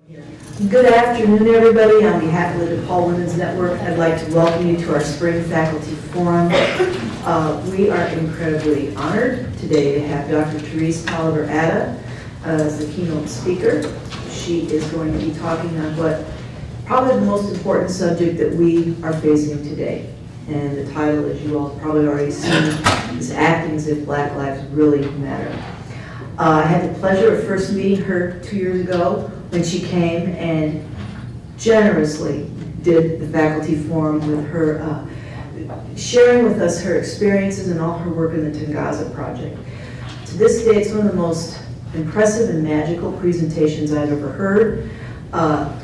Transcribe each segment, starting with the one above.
Good afternoon, everybody. On behalf of the DePaul Women's Network, I'd like to welcome you to our Spring Faculty Forum. We are incredibly honored today to have Dr. Tolliver Atta as the keynote speaker. She is going to be talking on what probably the most important subject that we are facing today. And the title, as you all probably already seen, is Acting as if Black Lives Really Matter. I had the pleasure of first meeting her 2 years ago when she came and generously did the faculty forum with her, sharing with us her experiences and all her work in the Tangaza project. To this day, it's one of the most impressive and magical presentations I've ever heard.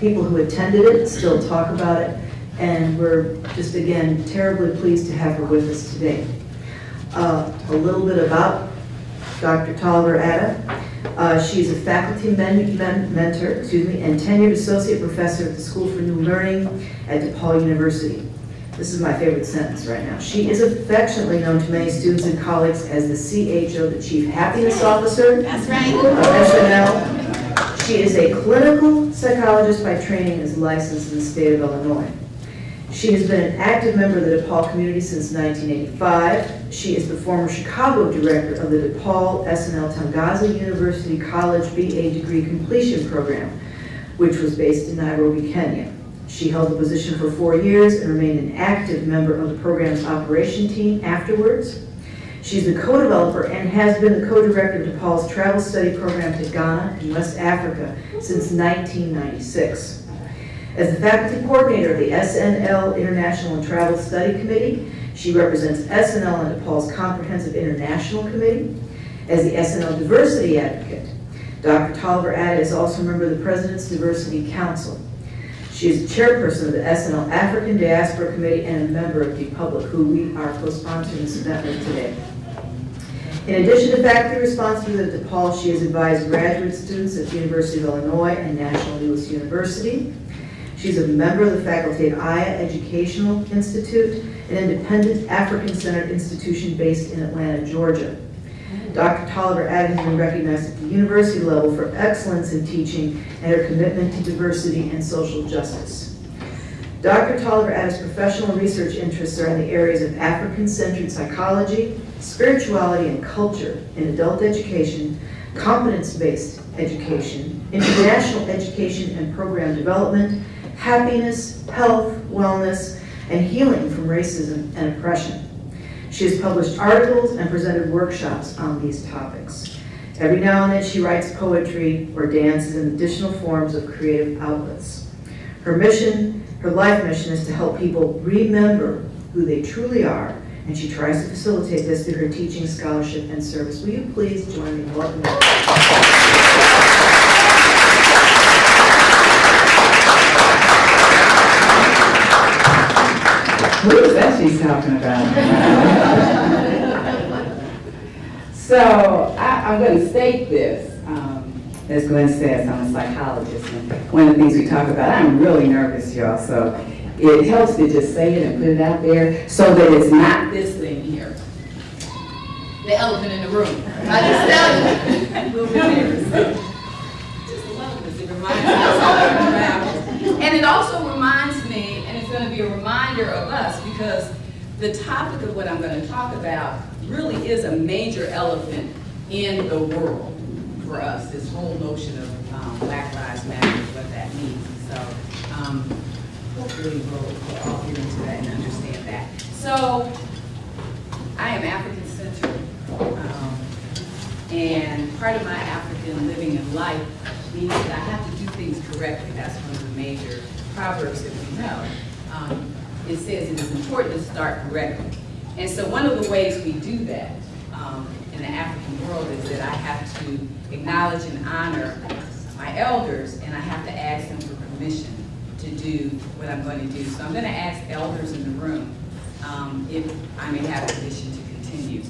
People who attended it still talk about it, and we're just, again, terribly pleased to have her with us today. A little bit about Dr. Tolliver Atta. She's a faculty mentor, and tenured associate professor at the School for New Learning at DePaul University. This is my favorite sentence right now. She is affectionately known to many students and colleagues as the CHO, the Chief Happiness Officer. That's right. Of SNL. She is a clinical psychologist by training and is licensed in the state of Illinois. She has been an active member of the DePaul community since 1985. She is the former Chicago director of the DePaul SNL Tangaza University College BA degree completion program, which was based in Nairobi, Kenya. She held the position for 4 years and remained an active member of the program's operation team afterwards. She's the co-developer and has been the co-director of DePaul's travel study program to Ghana and West Africa since 1996. As the faculty coordinator of the SNL International and Travel Study Committee, she represents SNL and DePaul's Comprehensive International Committee. As the SNL Diversity Advocate, Dr. Tolliver Atta is also a member of the President's Diversity Council. She is the chairperson of the SNL African Diaspora Committee and a member of DePublic, who we are co-sponsoring this event with today. In addition to faculty responsibility at DePaul, she has advised graduate students at the University of Illinois and National Louis University. She's a member of the faculty at Atta Educational Institute, an independent African-centered institution based in Atlanta, Georgia. Dr. Tolliver Atta has been recognized at the university level for excellence in teaching and her commitment to diversity and social justice. Dr. Tolliver Atta's professional research interests are in the areas of African-centered psychology, spirituality and culture in adult education, competence-based education, international education and program development, happiness, health, wellness, and healing from racism and oppression. She has published articles and presented workshops on these topics. Every now and then she writes poetry or dances in additional forms of creative outlets. Her life mission is to help people remember who they truly are, and she tries to facilitate this through her teaching, scholarship, and service. Will you please join me in welcoming her? Who is that she's talking about? So I'm going to state this. As Glenn says, I'm a psychologist, and one of the things we talk about, I'm really nervous, y'all, so it helps to just say it and put it out there so that it's not this thing here. The elephant in the room. I just tell you. A little bit nervous. Just a little bit. It reminds me of something around. And it also reminds me, and it's going to be a reminder of us, because the topic of what I'm going to talk about really is a major elephant in the world for us, this whole notion of Black Lives Matter and what that means. So hopefully we'll all get into that and understand that. So I am African-centered, and part of my African living and life means that I have to do things correctly. That's one of the major proverbs that we know. It says it is important to start correctly. And so one of the ways we do that in the African world is that I have to acknowledge and honor my elders, and I have to ask them for permission to do what I'm going to do. So I'm going to ask elders in the room if I may have permission to continue.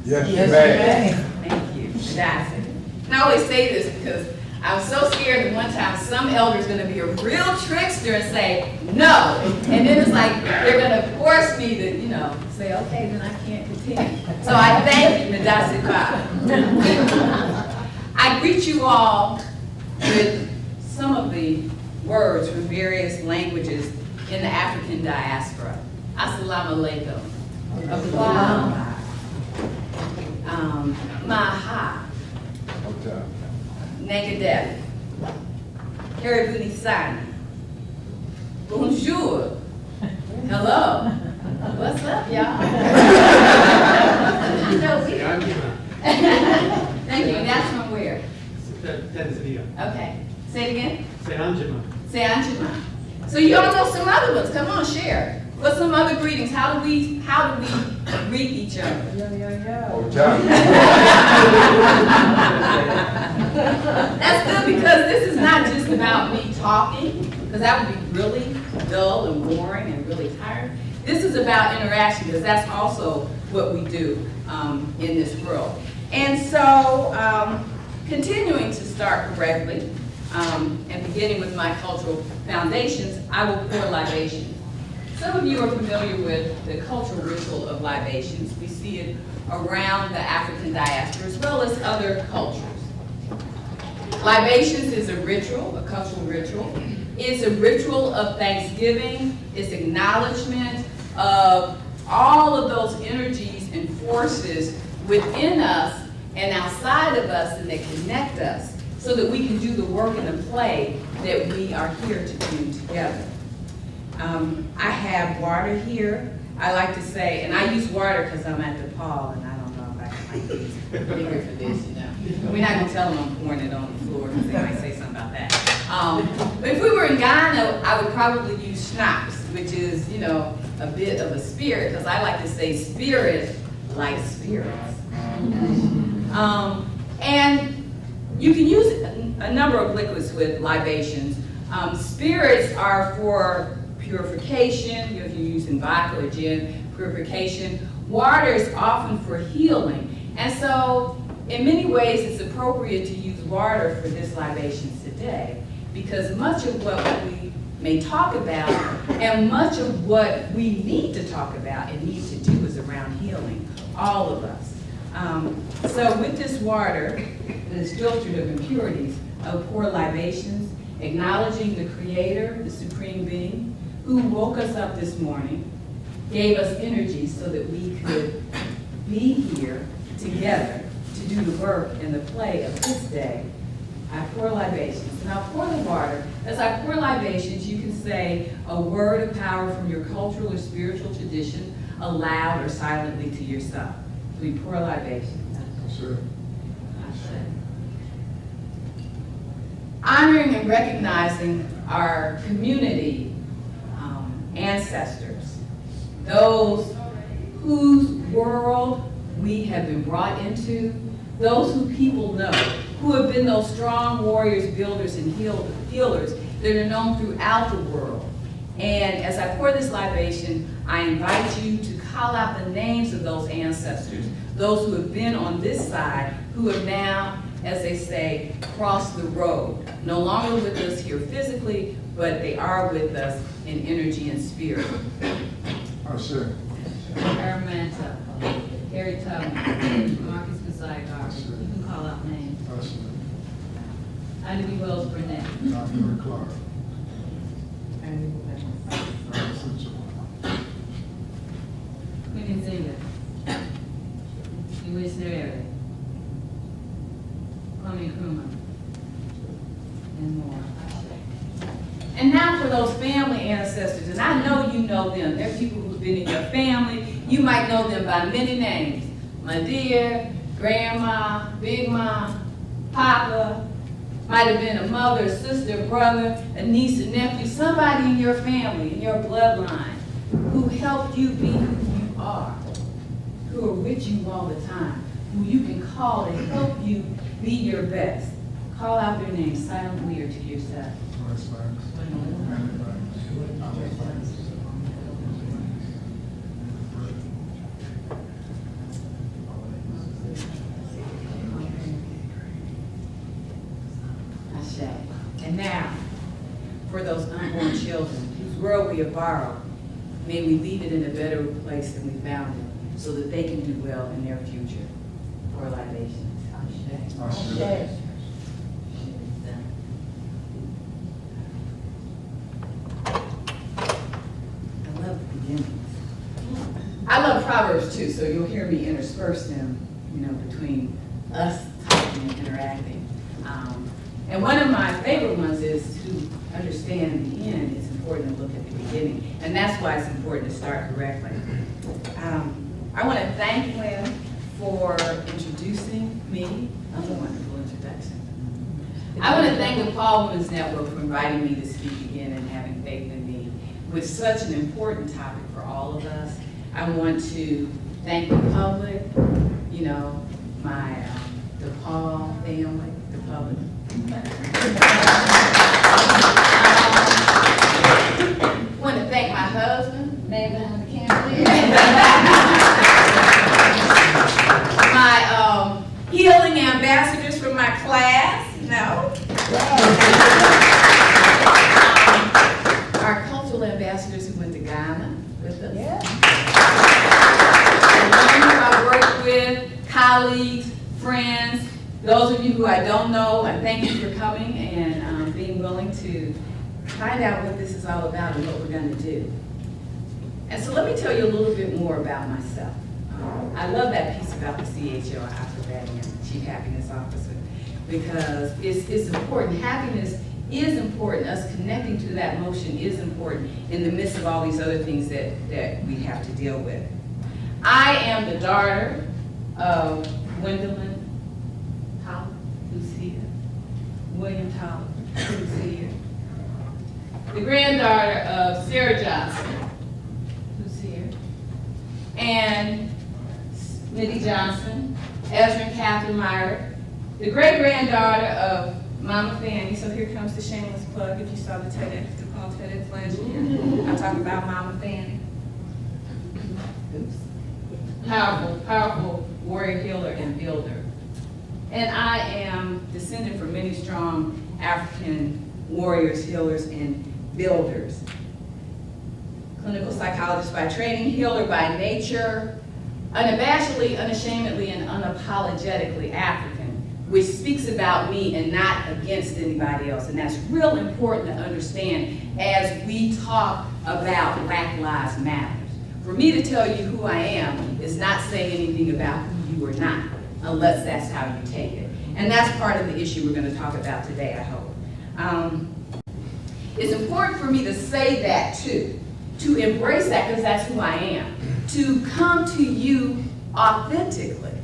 Yes, you may. Thank you. That's it. And I always say this because I was so scared that one time some elder's going to be a real trickster and say no, and then it's like they're going to force me to, say okay, then I can't continue. So I thank you, Madasi Ba. I greet you all with some of of the words from various languages in the African diaspora. Assalamu alaikum. Akwala. Maha. Negative. Karibuni sana. Bonjour. Hello. What's up, y'all? Thank you. And that's from where? Tanzania. Okay. Say it again. Seanjima. Say Anjuma. So you all know some other ones. Come on, share. What's some other greetings? How do we greet each other? That's good because this is not just about me talking, because that would be really dull and boring and really tiring. This is about interaction because that's also what we do in this world. And so, continuing to start correctly, and beginning with my cultural foundations, I will pour libations. Some of you are familiar with the cultural ritual of libations. We see it around the African diaspora as well as other cultures. Libations is a ritual, a cultural ritual. It's a ritual of thanksgiving. It's acknowledgement of all of those energies and forces within us and outside of us and that connect us so that we can do the work and the play that we are here to do together. I have water here. I like to say, and I use water because I'm at DePaul and I don't know if I can use bigger for this, you know. We're not going to tell them I'm pouring it on the floor because they might say something about that. But if we were in Ghana, I would probably use schnapps, which is, you know, a bit of a spirit, because I like to say spirit like spirits. And you can use a number of liquids with libations. Spirits are for purification, if you're using vodka or gin, purification. Water is often for healing. And so, in many ways, it's appropriate to use water for this libations today, because much of what we may talk about and much of what we need to talk about and need to do is around healing, all of us. So with this water that is filtered of impurities, I'll pour libations, acknowledging the Creator, the Supreme Being, who woke us up this morning, gave us energy so that we could be here together to do the work and the play of this day. I pour libations, and I'll pour the water. As I pour libations, you can say a word of power from your cultural or spiritual tradition aloud or silently to yourself. So we pour libations. Sure. Honoring and recognizing our community ancestors, those whose world we have been brought into, those who people know, who have been those strong warriors, builders, and healers that are known throughout the world. And as I pour this libation, I invite you to call out the names of those ancestors, those who have been on this side, who have now, as they say, crossed the road. No longer with us here physically, but they are with us in energy and spirit. Sure. Aramanta, Harry Tubman, Marcus Messiah, you can call out names. Ida B. Wells Burnett. Dr. Clark. Queen Nzinga. Luis Nerere. Kwame Nkrumah. And more. And now for those family ancestors, and I know you know them. They're people who've been in your family. You might know them by many names. My dear, grandma, big mom, papa, might have been a mother, a sister, brother, a niece, a nephew, somebody in your family, in your bloodline, who helped you be who you are, who are with you all the time, who you can call to help you be your best. Call out their names silently or to yourself. And now, for those unborn children whose world we have borrowed, may we leave it in a better place than we found it, so that they can do well in their future. For libations. Ashe. Proverbs too, so you'll hear me intersperse them, between us talking and interacting. And one of my favorite ones is to understand the end. It's important to look at the beginning, and that's why it's important to start correctly. I want to thank Lynn for introducing me. That's a wonderful introduction. I want to thank the DePaul Women's Network for inviting me to speak again and having faith in me with such an important topic for all of us. I want to thank the public, my DePaul family, the public. I want to thank my husband, man behind the camera. My healing ambassadors from my class. No. Our cultural ambassadors who went to Ghana with us. Yeah. The ones I worked with, colleagues, friends, those of you who I don't know, I thank you for coming and being willing to find out what this is all about and what we're going to do. And so let me tell you a little bit more about myself. I love that piece about the CHO, Chief Happiness Officer, because it's important. Happiness is important. Us connecting to that motion is important in the midst of all these other things that we have to deal with. I am the daughter of Gwendolyn Tolliver, who's here, William Tolliver, who's here, the granddaughter of Sarah Johnson, who's here, and Smitty Johnson, Ezra and Catherine Meyer, the great-granddaughter of Mama Fanny. So here comes the shameless plug. If you saw the DePaul TEDx last year, I talk about Mama Fanny. Oops. Powerful, powerful warrior, healer, and builder. And I am descended from many strong African warriors, healers, and builders. Clinical psychologist by training, healer by nature, unabashedly, unashamedly, and unapologetically African, which speaks about me and not against anybody else. And that's real important to understand as we talk about Black Lives Matter. For me to tell you who I am is not saying anything about who you are not, unless that's how you take it. And that's part of the issue we're going to talk about today, I hope. It's important for me to say that too, to embrace that because that's who I am, to come to you authentically,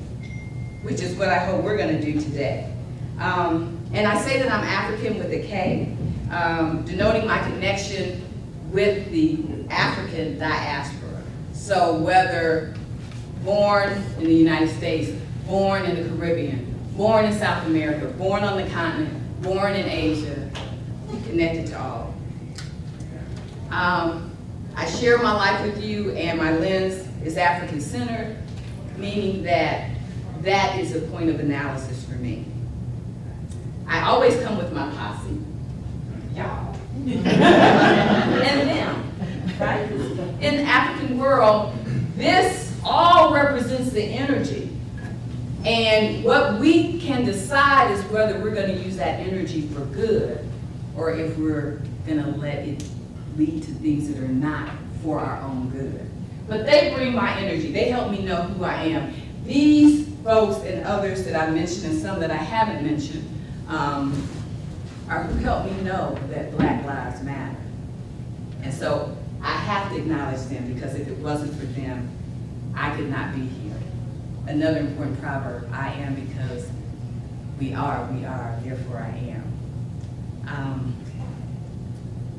which is what I hope we're going to do today. And I say that I'm African with a K, denoting my connection with the African diaspora. So whether born in the United States, born in the Caribbean, born in South America, born on the continent, born in Asia, connected to all. I share my life with you, and my lens is African-centered, meaning that that is a point of analysis for me. I always come with my posse, y'all, and them, right? In the African world, this all represents the energy. And what we can decide is whether we're going to use that energy for good or if we're going to let it lead to things that are not for our own good. But they bring my energy. They help me know who I am. These folks and others that I mentioned and some that I haven't mentioned are who help me know that Black Lives Matter. And so I have to acknowledge them because if it wasn't for them, I could not be here. Another important proverb, I am because we are, therefore I am.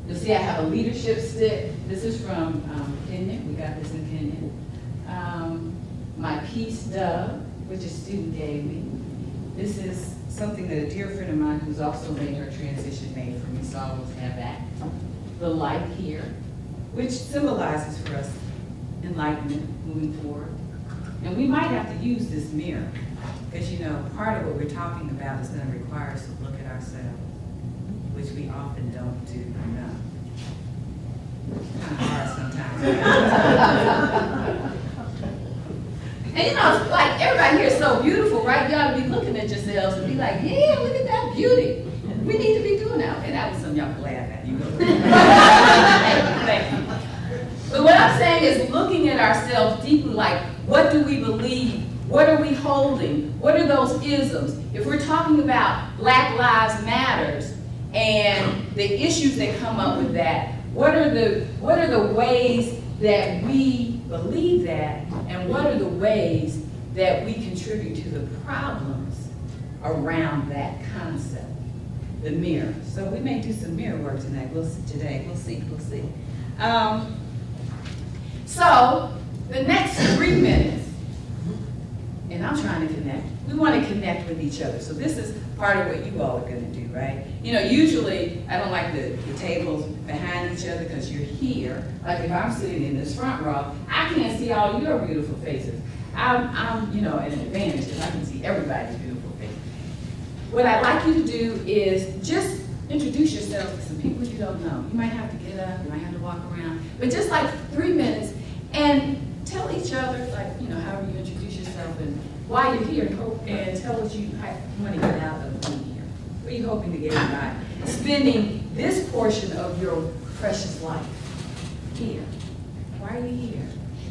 You'll see I have a leadership stick. This is from Kenya. We got this in Kenya. My peace dove, which a student gave me. This is something that a dear friend of mine who's also made her transition made for me, so I always have that. The light here, which symbolizes for us enlightenment moving forward. And we might have to use this mirror, because part of what we're talking about is going to require us to look at ourselves, which we often don't do enough. It's kind of hard sometimes. And it's like everybody here is so beautiful, right? You ought to be looking at yourselves and be like, yeah, look at that beauty. We need to be doing that. Okay, that was something y'all could laugh at. You go. Thank you. But what I'm saying is looking at ourselves deeply, like, What do we believe? What are we holding? What are those isms? If we're talking about Black Lives Matters and the issues that come up with that, what are the ways that we believe that, and what are the ways that we contribute to the problems around that concept? The mirror. So we may do some mirror work tonight. We'll see. So the next 3 minutes, and I'm trying to connect. We want to connect with each other. So this is part of what you all are going to do, right? You know, usually I don't like the tables behind each other because you're here. Like if I'm sitting in this front row, I can't see all your beautiful faces. I'm you know, at an advantage because I can see everybody's beautiful faces. What I'd like you to do is just introduce yourself to some people you don't know. You might have to get up, you might have to walk around, but just like 3 minutes, and tell each other, like, you know, however you introduce yourself and why you're here, and tell what you want to get out of being here. What are you hoping to get out of spending this portion of your precious life here? Why are you here?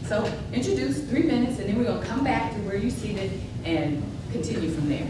So introduce 3 minutes, and then we're going to come back to where you're seated and continue from there.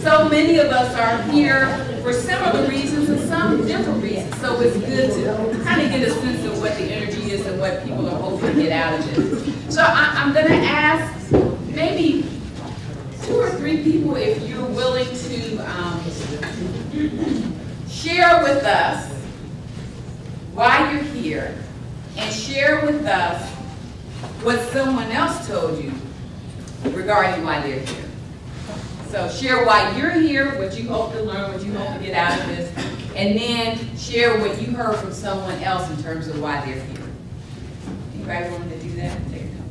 So many of us are here for similar reasons and some different reasons. So it's good to kind of get a sense of what the energy is and what people are hoping to get out of this. So I'm going to ask maybe 2 or 3 people if you're willing to share with us why you're here and share with us what someone else told you regarding why they're here. So share why you're here, what you hope to learn, what you hope to get out of this, and then share what you heard from someone else in terms of why they're here. Anybody willing to do that? Take it home.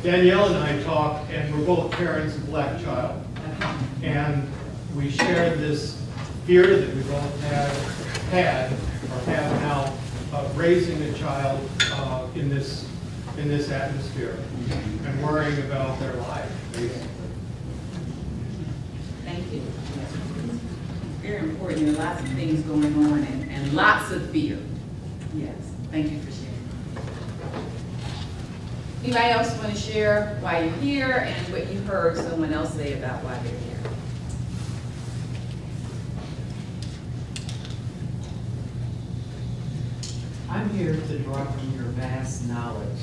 Danielle and I talk, and we're both parents of a black child. And we share this fear that we both had or have now of raising a child in this atmosphere and worrying about their life. Thank you. Very important. There are lots of things going on and lots of fear. Yes. Thank you for sharing. Anybody else want to share why you're here and what you heard someone else say about why they're here? I'm here to draw from your vast knowledge.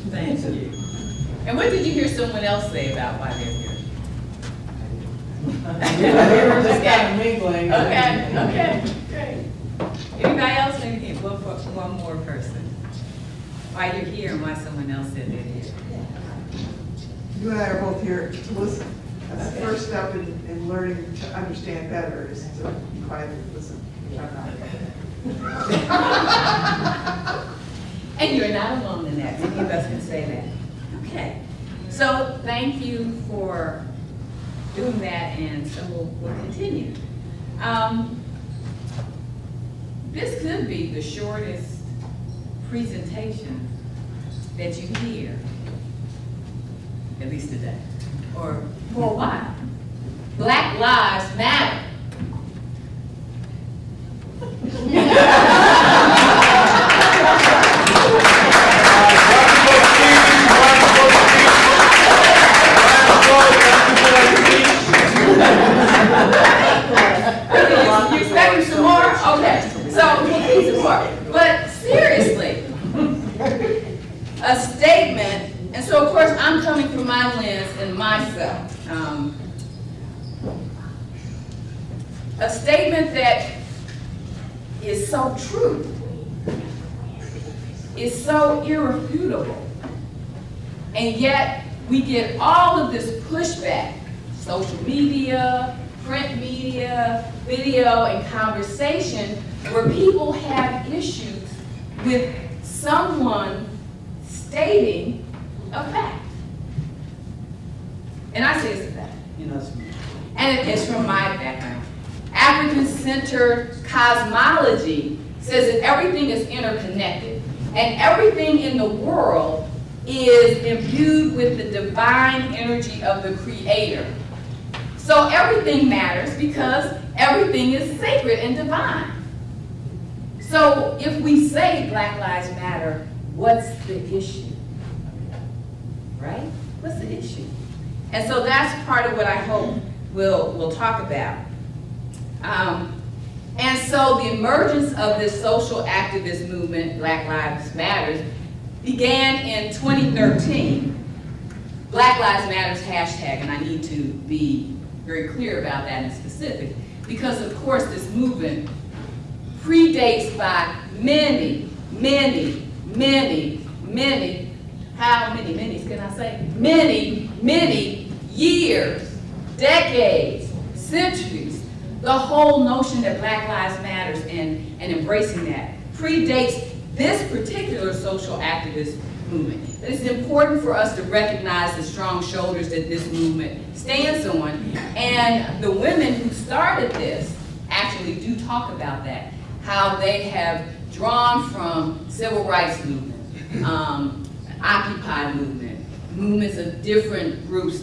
Thank you. And what did you hear someone else say about why they're here? We were just kind of mingling. Okay, great. Anybody else? Maybe one more person. Why you're here and why someone else said they're here. You and I are both here to listen. That's the first step in learning to understand better is to be quiet and listen. And you're not alone in that. Many of us can say that. Okay. So thank you for doing that, and so we'll continue. This could be the shortest presentation that you hear, at least today, or for a while. Black Lives Matter. You expecting some more? Okay, so we'll need some more. But seriously, a statement, and so of course I'm coming from my lens and myself. A statement that is so true, is so irrefutable, and yet we get all of this pushback, social media, print media, video, and conversation, where people have issues with someone stating a fact. And I say it's a fact, you know, and it is from my background. African-centered cosmology says that everything is interconnected, and everything in the world is imbued with the divine energy of the Creator. So everything matters because everything is sacred and divine. So if we say Black Lives Matter, what's the issue? Right? What's the issue? And so that's part of what I hope we'll talk about. And so the emergence of this social activist movement, Black Lives Matter, began in 2013. Black Lives Matters hashtag, and I need to be very clear about that in specific, because of course this movement predates by many, how many can I say? Many years, decades, centuries. The whole notion that Black Lives Matters and embracing that predates this particular social activist movement. It's important for us to recognize the strong shoulders that this movement stands on, and the women who started this actually do talk about that, how they have drawn from civil rights movement, Occupy movement, movements of different groups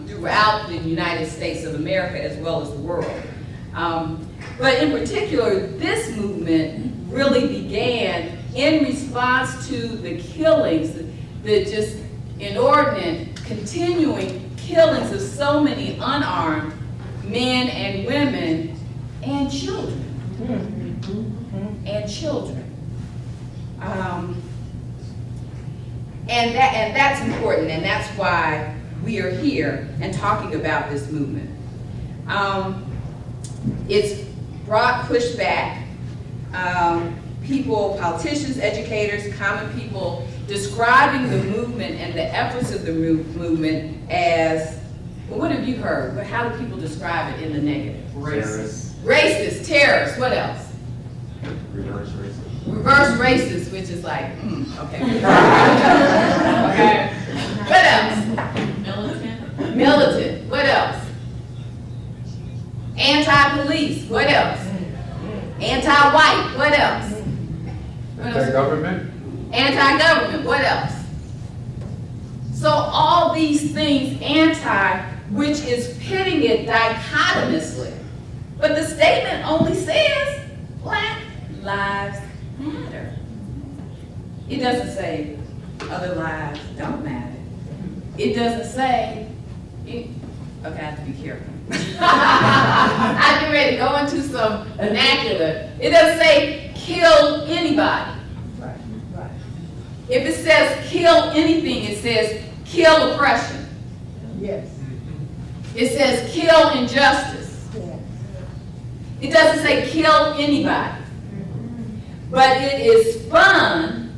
throughout the United States of America as well as the world. But in particular, this movement really began in response to the killings, the just inordinate, continuing killings of so many unarmed men and women and children. And that's important, and that's why we are here and talking about this movement. It's brought pushback. People, politicians, educators, common people describing the movement and the efforts of the movement as, well, what have you heard? But how do people describe it in the negative? Racist. Racist, terrorist, what else? Reverse racist. Reverse racist, which is like, okay. Okay. What else? Militant. Militant, what else? Anti-police, what else? Anti-white, what else? What else? Anti-government? Anti-government, what else? So all these things anti, which is pitting it dichotomously. But the statement only says Black Lives Matter. It doesn't say other lives don't matter. It doesn't say, okay, I have to be careful. I get ready to go into some vernacular. It doesn't say kill anybody. Right, right. If it says kill anything, it says kill oppression. Yes. It says kill injustice. Yeah. It doesn't say kill anybody. But it is spun,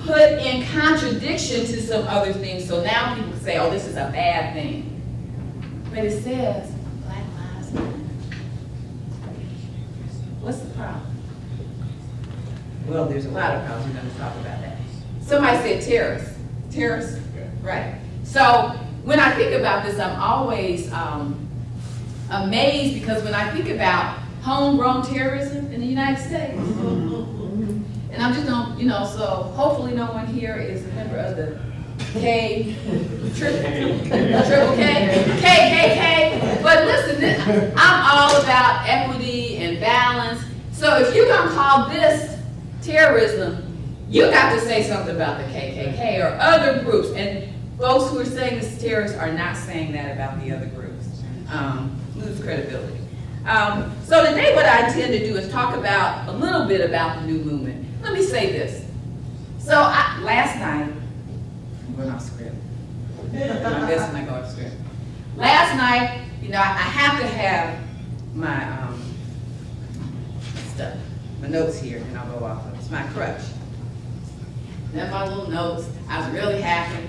put in contradiction to some other things. So now people say, oh, this is a bad thing. But it says Black Lives Matter. What's the problem? Well, there's a lot of problems. We're going to talk about that. Somebody said terrorists. Terrorists? Right. So when I think about this, I'm always amazed, because when I think about homegrown terrorism in the United States, and I'm just don't, so hopefully no one here is a member of the triple K, KKK. But listen, I'm all about equity and balance. So if you're gonna call this terrorism, you got to say something about the KKK or other groups. And folks who are saying this is terrorist are not saying that about the other groups. Lose credibility. So today what I intend to do is talk about a little bit about the new movement. Let me say this. So last night, I'm going off script. I guess when I go off script. Last night, I have to have my stuff, my notes here, and I'll go off of it. It's my crutch. Then my little notes. I was really happy.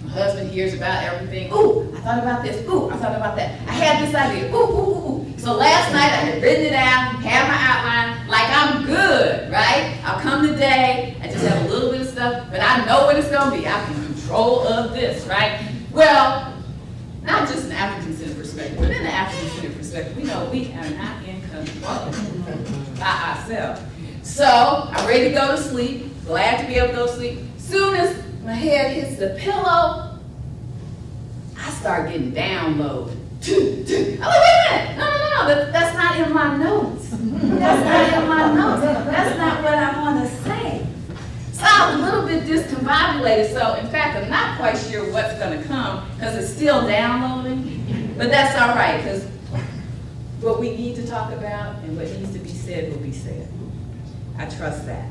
My husband hears about everything. Ooh, I thought about this. Ooh, I thought about that. I had this idea. Ooh, ooh, ooh, ooh. So last night I had written it out, had my outline, like I'm good, right? I'll come today, I just have a little bit of stuff, but I know what it's gonna be. I'm in control of this, right? Well, not just an African-centered perspective, but in the African-centered perspective, we know we are not in control by ourselves. So I'm ready to go to sleep, glad to be able to go to sleep. Soon as my head hits the pillow, I start getting downloaded. I'm like, wait a minute, no, that's not in my notes. That's not in my notes. That's not what I want to say. So I'm a little bit discombobulated. So in fact, I'm not quite sure what's going to come, because it's still downloading. But that's all right, because what we need to talk about and what needs to be said will be said. I trust that.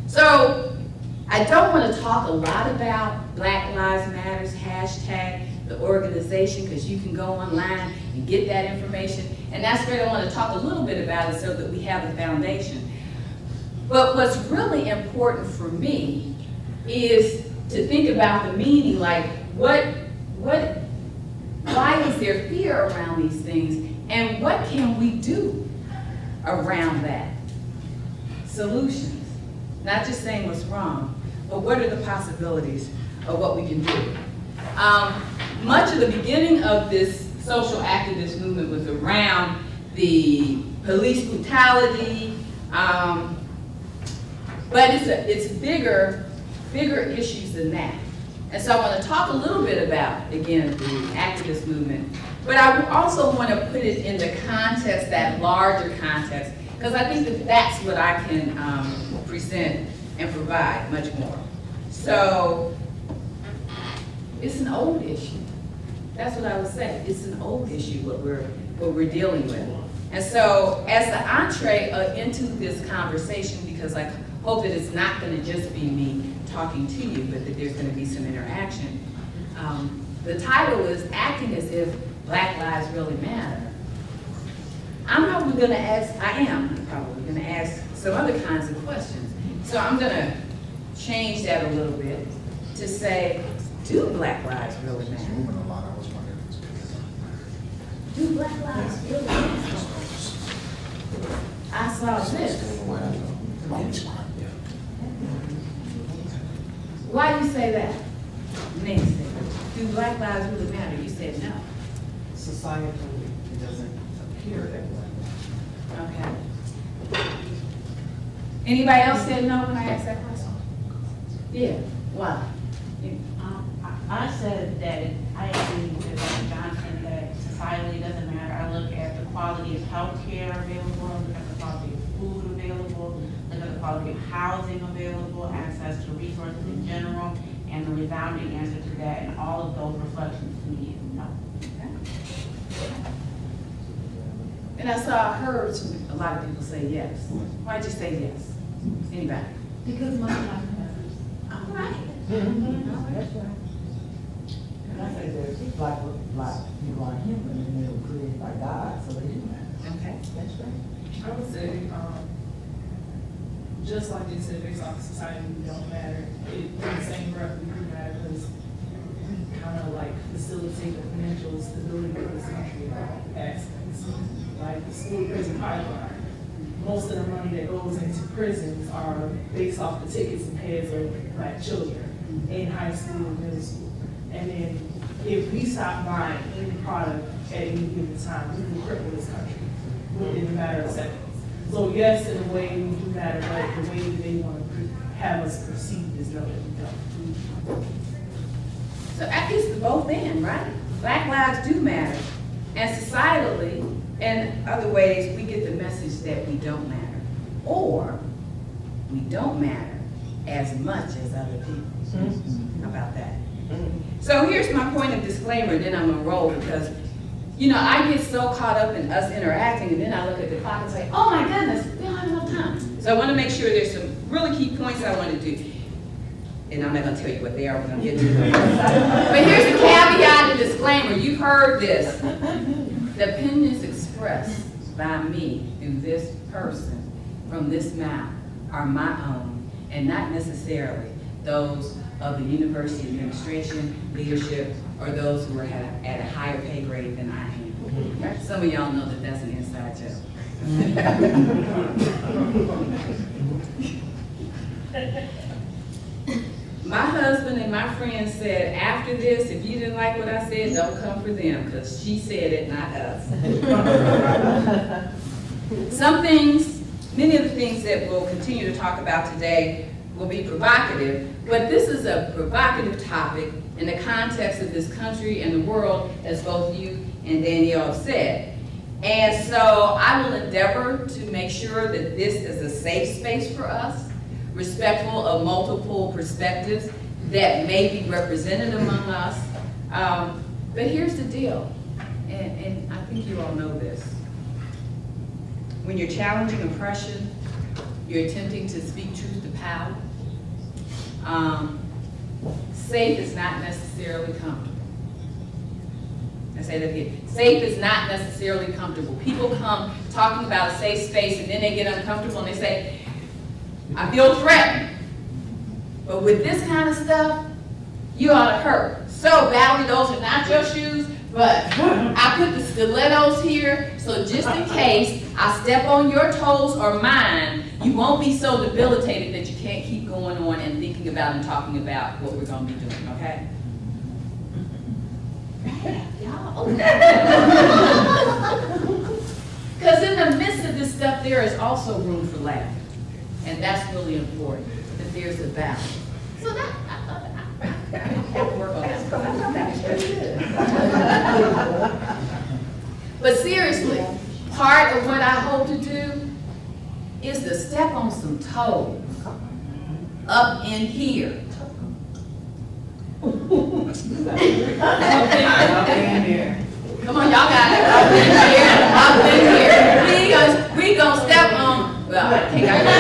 So I don't want to talk a lot about Black Lives Matters hashtag, the organization, because you can go online and get that information. And that's great. I want to talk a little bit about it so that we have a foundation. But what's really important for me is to think about the meaning, like why is there fear around these things, and what can we do around that? Solutions. Not just saying what's wrong, but what are the possibilities of what we can do? Much of the beginning of this social activist movement was around the police brutality, but it's bigger issues than that. And so I want to talk a little bit about, again, the activist movement, but I also want to put it in the context, that larger context, because I think that that's what I can present and provide much more. So it's an old issue. That's what I would say. It's an old issue, what we're dealing with. And so as the entree into this conversation, because I hope that it's not going to just be me talking to you, but that there's going to be some interaction. The title is Acting as If Black Lives Really Matter. I am probably going to ask some other kinds of questions. So I'm gonna change that a little bit to say, do Black lives really It's matter? moving a lot, I was wondering if it's picking up. Do Black lives really matter? I saw this. Why you say that? Nancy, do Black lives really matter? You said no. Societally, it doesn't appear that way. Okay. Anybody else said no when I asked that question? Yeah, why? I said that I agree with Dr. Johnson that societally doesn't matter. I look at the quality of healthcare available, look at the quality of food available, look at the quality of housing available, access to resources in general, and the resounding answer to that, and all of those reflections to me is no. And I heard a lot of people say yes. Why'd you say yes? Anybody? Because my life matters. All right. That's right. And I say there's black people are human and they were created by God, so they do matter. Okay. That's right. I would say, just like they said, based off of society, we don't matter. In the same breath, we do matter because we kind of like facilitate the financial stability of this country in all aspects. Like the school prison pipeline, most of the money that goes into prisons are based off the tickets and heads of black children in high school and middle school. And then if we stop buying any product at any given time, we can cripple this country in a matter of seconds. So yes, in a way we do matter, but the way that they want to have us perceived is no, that we don't. So it's both ends, right? Black lives do matter. And societally, and other ways, we get the message that we don't matter. Or we don't matter as much as other people. How about that? So here's my point of disclaimer, then I'm gonna roll because, you know, I get so caught up in us interacting and then I look at the clock and say, oh my goodness, we don't have enough time. So I wanna make sure there's some really key points I wanna do. And I'm not gonna tell you what they are, we're gonna get to them. But here's the caveat and disclaimer, you've heard this. The opinions expressed by me through this person from this mouth are my own and not necessarily those of the university administration, leadership, or those who are at a higher pay grade than I am. Some of y'all know that that's an inside joke. My husband and my friends said, after this, if you didn't like what I said, don't come for them, because she said it, not us. Some things, many of the things that we'll continue to talk about today will be provocative, but this is a provocative topic in the context of this country and the world, as both you and Danielle have said. And so I will endeavor to make sure that this is a safe space for us, respectful of multiple perspectives that may be represented among us. But here's the deal, and I think you all know this. When you're challenging oppression, you're attempting to speak truth to power, safe is not necessarily comfortable. I say that again. Safe is not necessarily comfortable. People come talking about a safe space and then they get uncomfortable and they say, I feel threatened. But with this kind of stuff, you ought to hurt. So Valerie, those are not your shoes, but I put the stilettos here, so just in case I step on your toes or mine, you won't be so debilitated that you can't keep going on and thinking about and talking about what we're going to be doing, okay? Because in the midst of this stuff, there is also room for laughter. And that's really important, that there's a balance. So that, I have to work on that. I thought that was pretty good. But seriously, part of what I hope to do is to step on some toes up in here. Come on, y'all got it. Up in here. We gonna step on. Well, I think I got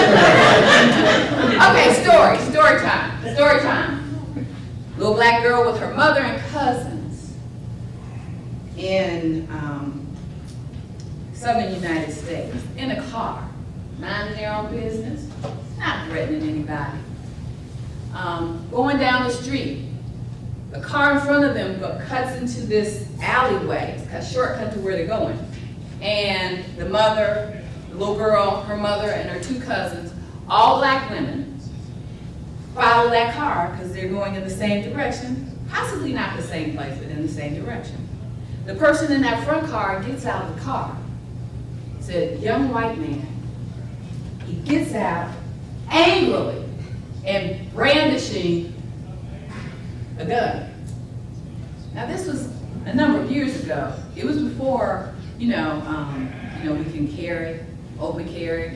it. Okay, story time. Little black girl with her mother and cousins in southern United States in a car, minding their own business. not threatening anybody. Going down the street, a car in front of them cuts into this alleyway, a shortcut to where they're going. And the mother, the little girl, her mother, and her two cousins, all black women, follow that car because they're going in the same direction, possibly not the same place, but in the same direction. The person in that front car gets out of the car. It's a young white man. He gets out angrily and brandishing a gun. Now this was a number of years ago. It was before, we can carry, open carry,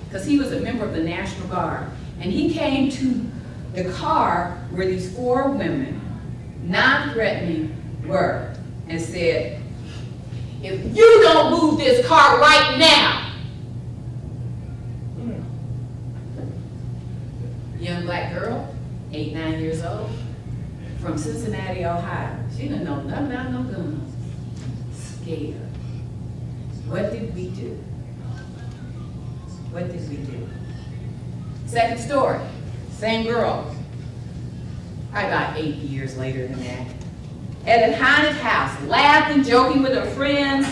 because he was a member of the National Guard. And he came to the car where these four women, non-threatening, were, and said, if you don't move this car right now. Young black girl, 8, 9 years old, from Cincinnati, Ohio. She didn't know nothing about no guns. Scared. What did we do? What did we do? Second story, same girl. About 8 years later than that. At a haunted house, laughing, joking with her friends,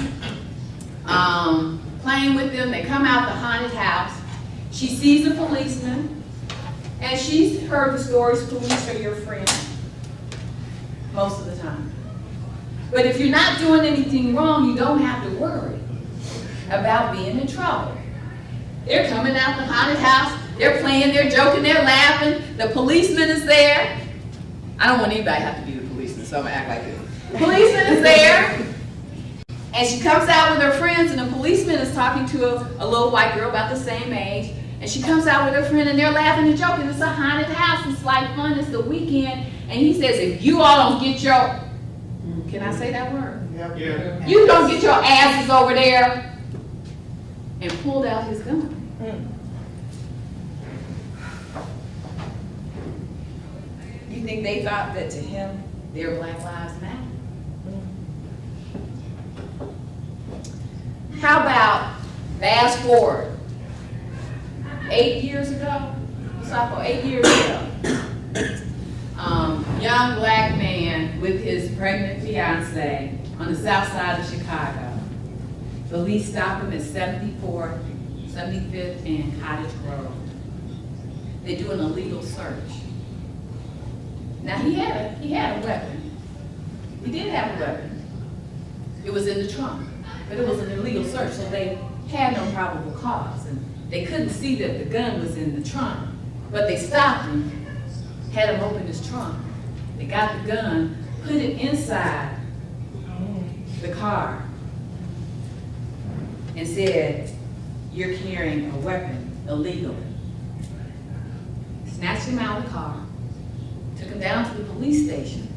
playing with them. They come out the haunted house. She sees a policeman, and she's heard the stories, police are your friend, most of the time. But if you're not doing anything wrong, you don't have to worry about being in trouble. They're coming out the haunted house, they're playing, they're joking, they're laughing, the policeman is there. I don't want anybody to have to be the policeman, so I'm gonna act like this. The policeman is there, and she comes out with her friends, and the policeman is talking to a little white girl about the same age, and she comes out with her friend, and they're laughing and joking. It's a haunted house, it's like fun, it's the weekend, and he says, if you all don't get your, can I say that word? Yeah. You don't get your asses over there, and pulled out his gun. You think they thought that to him, their Black Lives Matter? How about fast forward? 8 years ago, sophomore, 8 years ago, young black man with his pregnant fiance on the south side of Chicago. Police stop him at 74th, 75th and Cottage Grove. They do an illegal search. Now he had a weapon. He did have a weapon. It was in the trunk, but it was an illegal search, so they had no probable cause. And they couldn't see that the gun was in the trunk, but they stopped him, had him open his trunk. They got the gun, put it inside the car, and said, you're carrying a weapon illegally. Snatched him out of the car, took him down to the police station,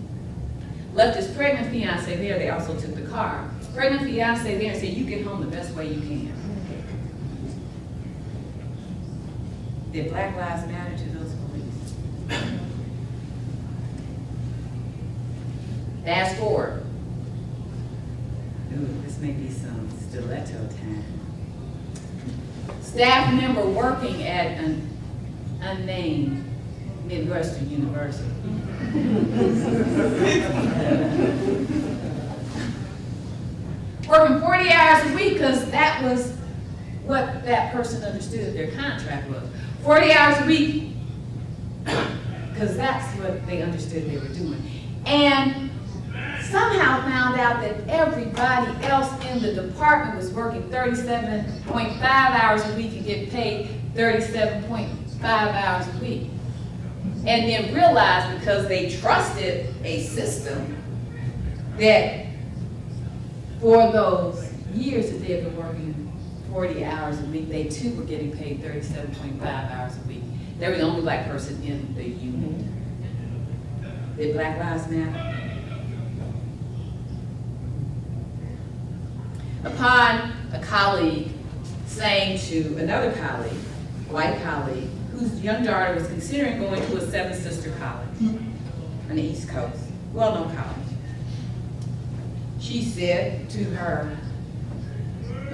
left his pregnant fiance there. They also took the car. His pregnant fiance there and said, you get home the best way you can. Did Black Lives Matter to those police? Fast forward. Ooh, this may be some stiletto time. Staff member working at an unnamed Midwestern University. Working 40 hours a week because that was what that person understood their contract was. 40 hours a week because that's what they understood they were doing. And somehow found out that everybody else in the department was working 37.5 hours a week and get paid 37.5 hours a week. And then realized, because they trusted a system, that for those years that they had been working 40 hours a week, they too were getting paid 37.5 hours a week. They were the only black person in the unit. Did Black Lives Matter? Upon a colleague saying to another colleague, white colleague, whose young daughter was considering going to a Seven Sister College on the East Coast, well-known college. She said to her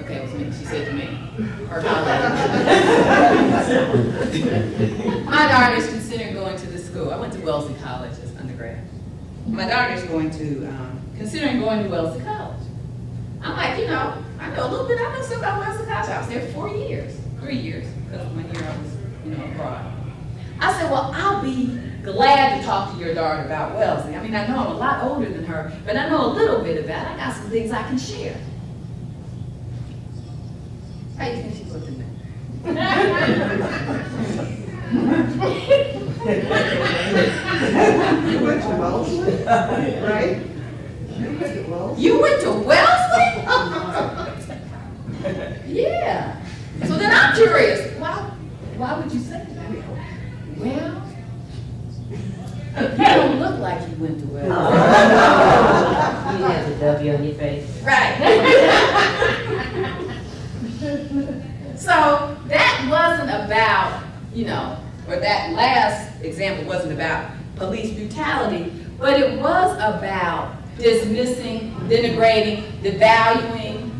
Okay, it was me, she said to me. Or my daughter is considering going to this school. I went to Wellesley College as undergrad. My daughter is considering going to Wellesley College. I'm like, I know a little bit, I know something about Wellesley College. I was there 4 years, 3 years, because 1 year I was, abroad. I said, well, I'll be glad to talk to your daughter about Wellesley. I mean, I know I'm a lot older than her, but I know a little bit about it. I got some things I can share. How do you think she looked at me? You went to Wellesley, right? You went to Wellesley? You went to Wellesley? Yeah. So then I'm curious, why would you say that? Well, you don't look like you went to Wellesley. You have the W on your face. Right. So that wasn't about, or that last example wasn't about police brutality, but it was about dismissing, denigrating, devaluing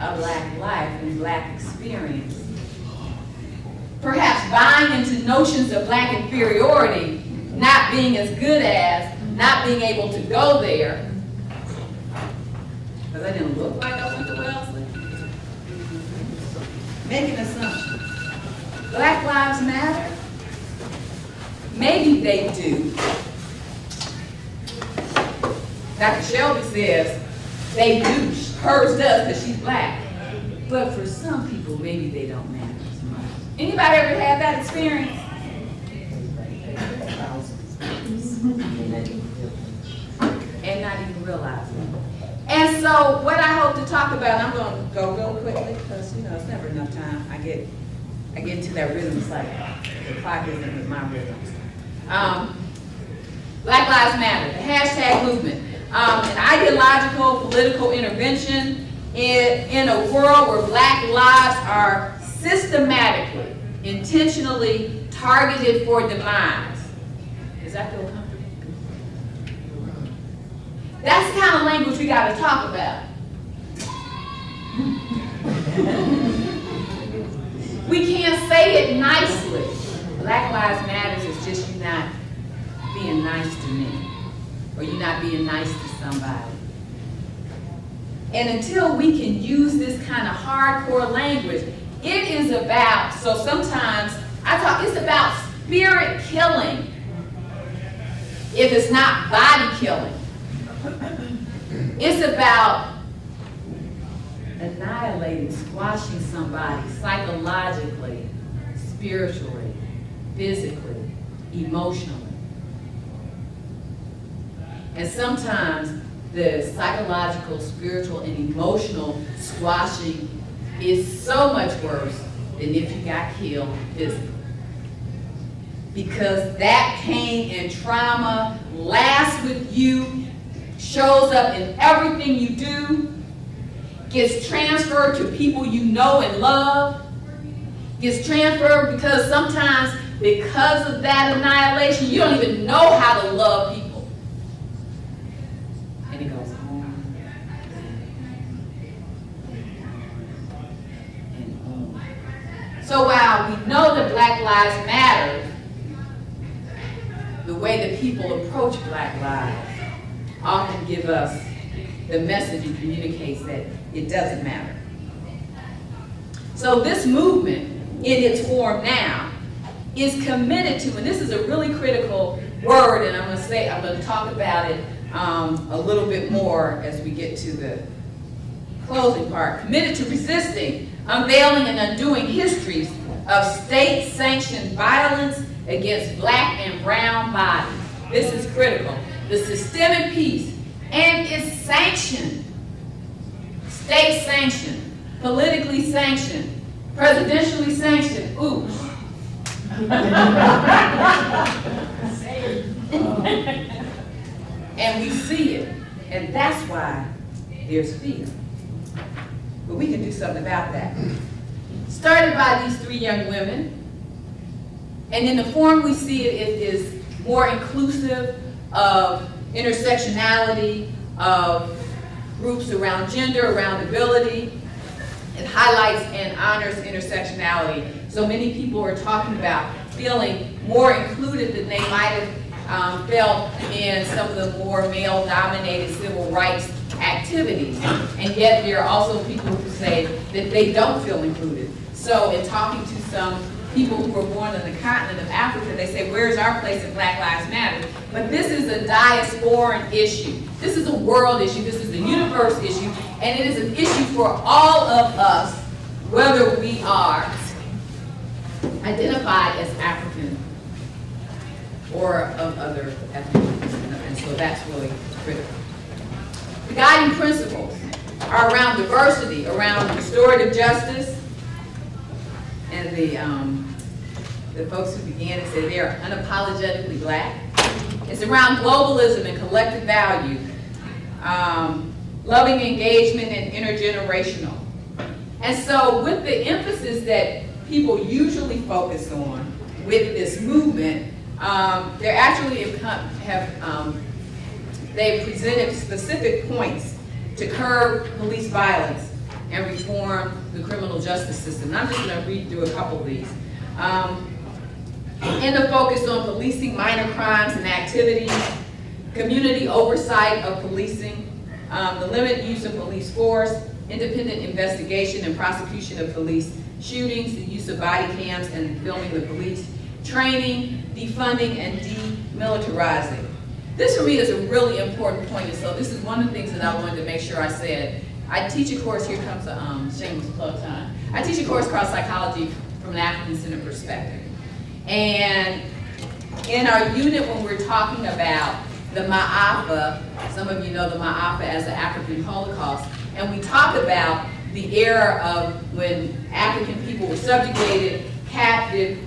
a Black life and Black experience. Perhaps buying into notions of Black inferiority, not being as good as, not being able to go there, because I didn't look like I went to Wellesley. Making assumptions. Black lives matter? Maybe they do. Dr. Shelby says they do. Hers does because she's Black. But for some people, maybe they don't matter as much. Anybody ever had that experience? And not even realize it. And so what I hope to talk about, I'm going to go real quickly because, it's never enough time. I get into that rhythm. It's like the clock isn't with my rhythm. Black Lives Matter, the hashtag movement. An ideological political intervention in a world where Black lives are systematically, intentionally targeted for demise. Does that feel comfortable? That's the kind of language we got to talk about. We can't say it nicely. Black Lives Matter is just you not being nice to me, or you not being nice to somebody. And until we can use this kind of hardcore language, it is about, so sometimes it's about spirit killing if it's not body killing. It's about annihilating, squashing somebody psychologically, spiritually, physically, emotionally. And sometimes the psychological, spiritual, and emotional squashing is so much worse than if you got killed physically. Because that pain and trauma lasts with you, shows up in everything you do, gets transferred to people you know and love, gets transferred because sometimes because of that annihilation, you don't even know how to love people. And it goes on and on. So while we know that Black Lives Matter, the way that people approach Black lives often give us the message and communicates that it doesn't matter. So this movement, in its form now, is committed to, and this is a really critical word, and I'm going to talk about it a little bit more as we get to the closing part. Committed to resisting, unveiling, and undoing histories of state-sanctioned violence against Black and brown bodies. This is critical. The systemic piece, and it's sanctioned, state-sanctioned, politically sanctioned, presidentially sanctioned. Ooh. And we see it, and that's why there's fear. But we can do something about that. Started by these 3 young women, and in the form we see it, it is more inclusive of intersectionality, of groups around gender, around ability, highlights and honors intersectionality. So many people are talking about feeling more included than they might have felt in some of the more male-dominated civil rights activities. And yet there are also people who say that they don't feel included. So in talking to some people who were born on the continent of Africa, they say, where's our place in Black Lives Matter? But this is a diasporan issue. This is a world issue. This is a universe issue. And it is an issue for all of us, whether we are identified as African or of other ethnicities. And so that's really critical. The guiding principles are around diversity, around restorative justice, and the folks who began it said they are unapologetically Black. It's around globalism and collective value, loving engagement and intergenerational. And so with the emphasis that people usually focus on with this movement, they actually they've presented specific points to curb police violence and reform the criminal justice system. I'm just going to read through a couple of these. In the focus on policing minor crimes and activities, community oversight of policing, the limited use of police force, independent investigation and prosecution of police shootings, the use of body cams and filming the police, training, defunding, and demilitarizing. This for me is a really important point, and so this is one of the things that I wanted to make sure I said. I teach a course, here comes a shameless plug time. I teach a course called Psychology from an African-Centered Perspective. And in our unit, when we're talking about the Ma'afa, some of you know the Ma'afa as the African Holocaust, and we talk about the era of when African people were subjugated, captive,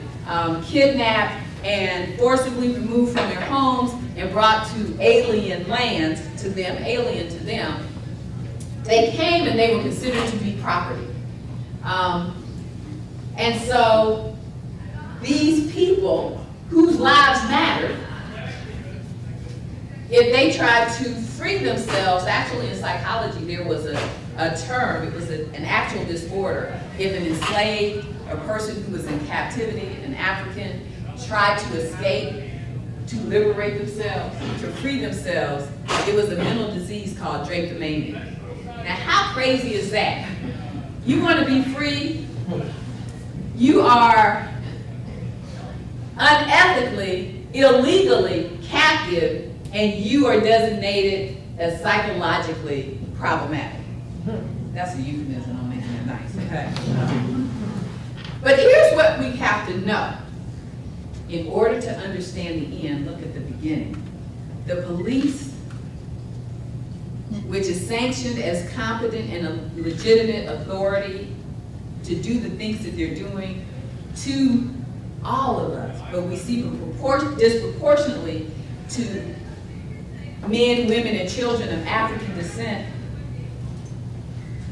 kidnapped, and forcibly removed from their homes and brought to alien lands, to them, alien to them. They came and they were considered to be property. And so these people whose lives mattered, if they tried to free themselves, actually in psychology there was a term, it was an actual disorder. If an enslaved, a person who was in captivity, an African, tried to escape, to liberate themselves, to free themselves, it was a mental disease called drapetomania. Now how crazy is that? You want to be free, you are unethically, illegally captive, and you are designated as psychologically problematic. That's a euphemism, I'm making it nice, okay? But here's what we have to know. In order to understand the end, look at the beginning. The police, which is sanctioned as competent and a legitimate authority to do the things that they're doing to all of us, but we see disproportionately to men, women, and children of African descent.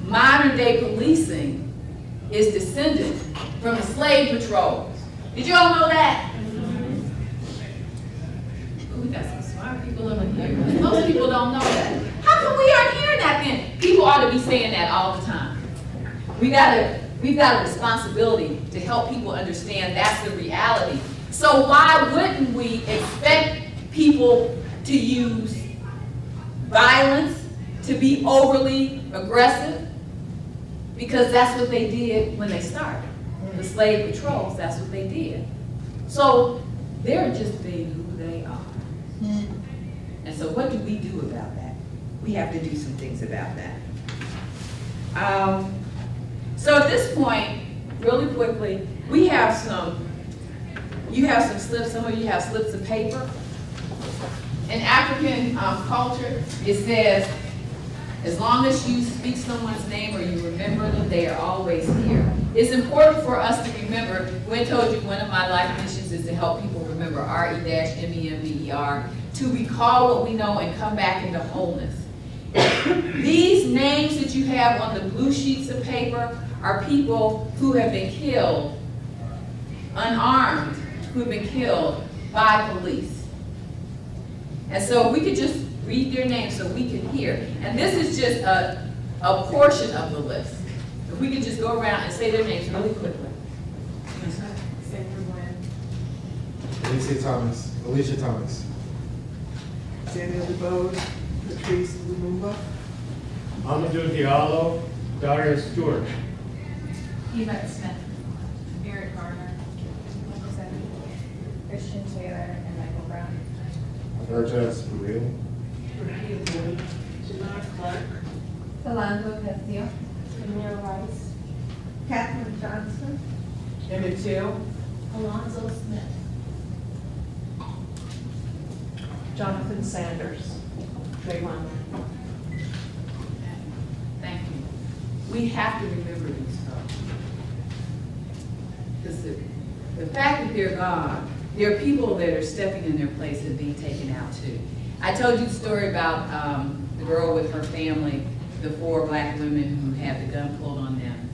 Modern day policing is descended from the slave patrols. Did you all know that? Ooh, we got some smart people over here. Most people don't know that. How come we aren't hearing that then? People ought to be saying that all the time. We've got a responsibility to help people understand that's the reality. So why wouldn't we expect people to use violence, to be overly aggressive? Because that's what they did when they started. The slave patrols, that's what they did. So they're just being who they are. And so what do we do about that? We have to do some things about that. So at this point, really quickly, we have you have some slips, some of you have slips of paper. In African culture, it says, as long as you speak someone's name or you remember them, they are always here. It's important for us to remember. Gwen told you one of my life missions is to help people remember R-E-M-E-M-B-E-R, to recall what we know and come back into wholeness. These names that you have on the blue sheets of paper are people who have been killed, unarmed, who have been killed by police. And so we could just read their names so we can hear. And this is just a portion of the list. If we could just go around and say their names really quickly. Alicia Thomas. Alicia Thomas. Daniel DeBose, Patrice Lumumba. Amadou Diallo, Daria Stewart. Yvette Smith. Eric Garner. Christian Taylor and Michael Brown. Burgess Burrell. Janard Clark. Philando Castillo. Tamir Rice. Catherine Johnson. Emmett Till. Alonzo Smith. Jonathan Sanders. Trayvon. Thank you. We have to remember these folks. Because the fact that they're gone, there are people that are stepping in their place and being taken out too. I told you the story about the girl with her family, the 4 black women who had the gun pulled on them.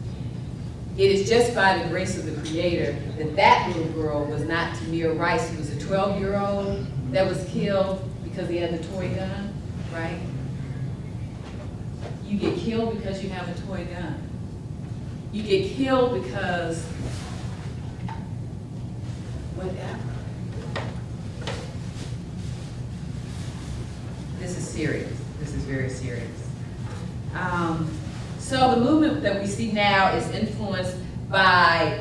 It is just by the grace of the Creator that that little girl was not Tamir Rice, who was a 12-year-old that was killed because he had the toy gun, right? You get killed because you have a toy gun. You get killed because whatever. This is serious. This is very serious. So the movement that we see now is influenced by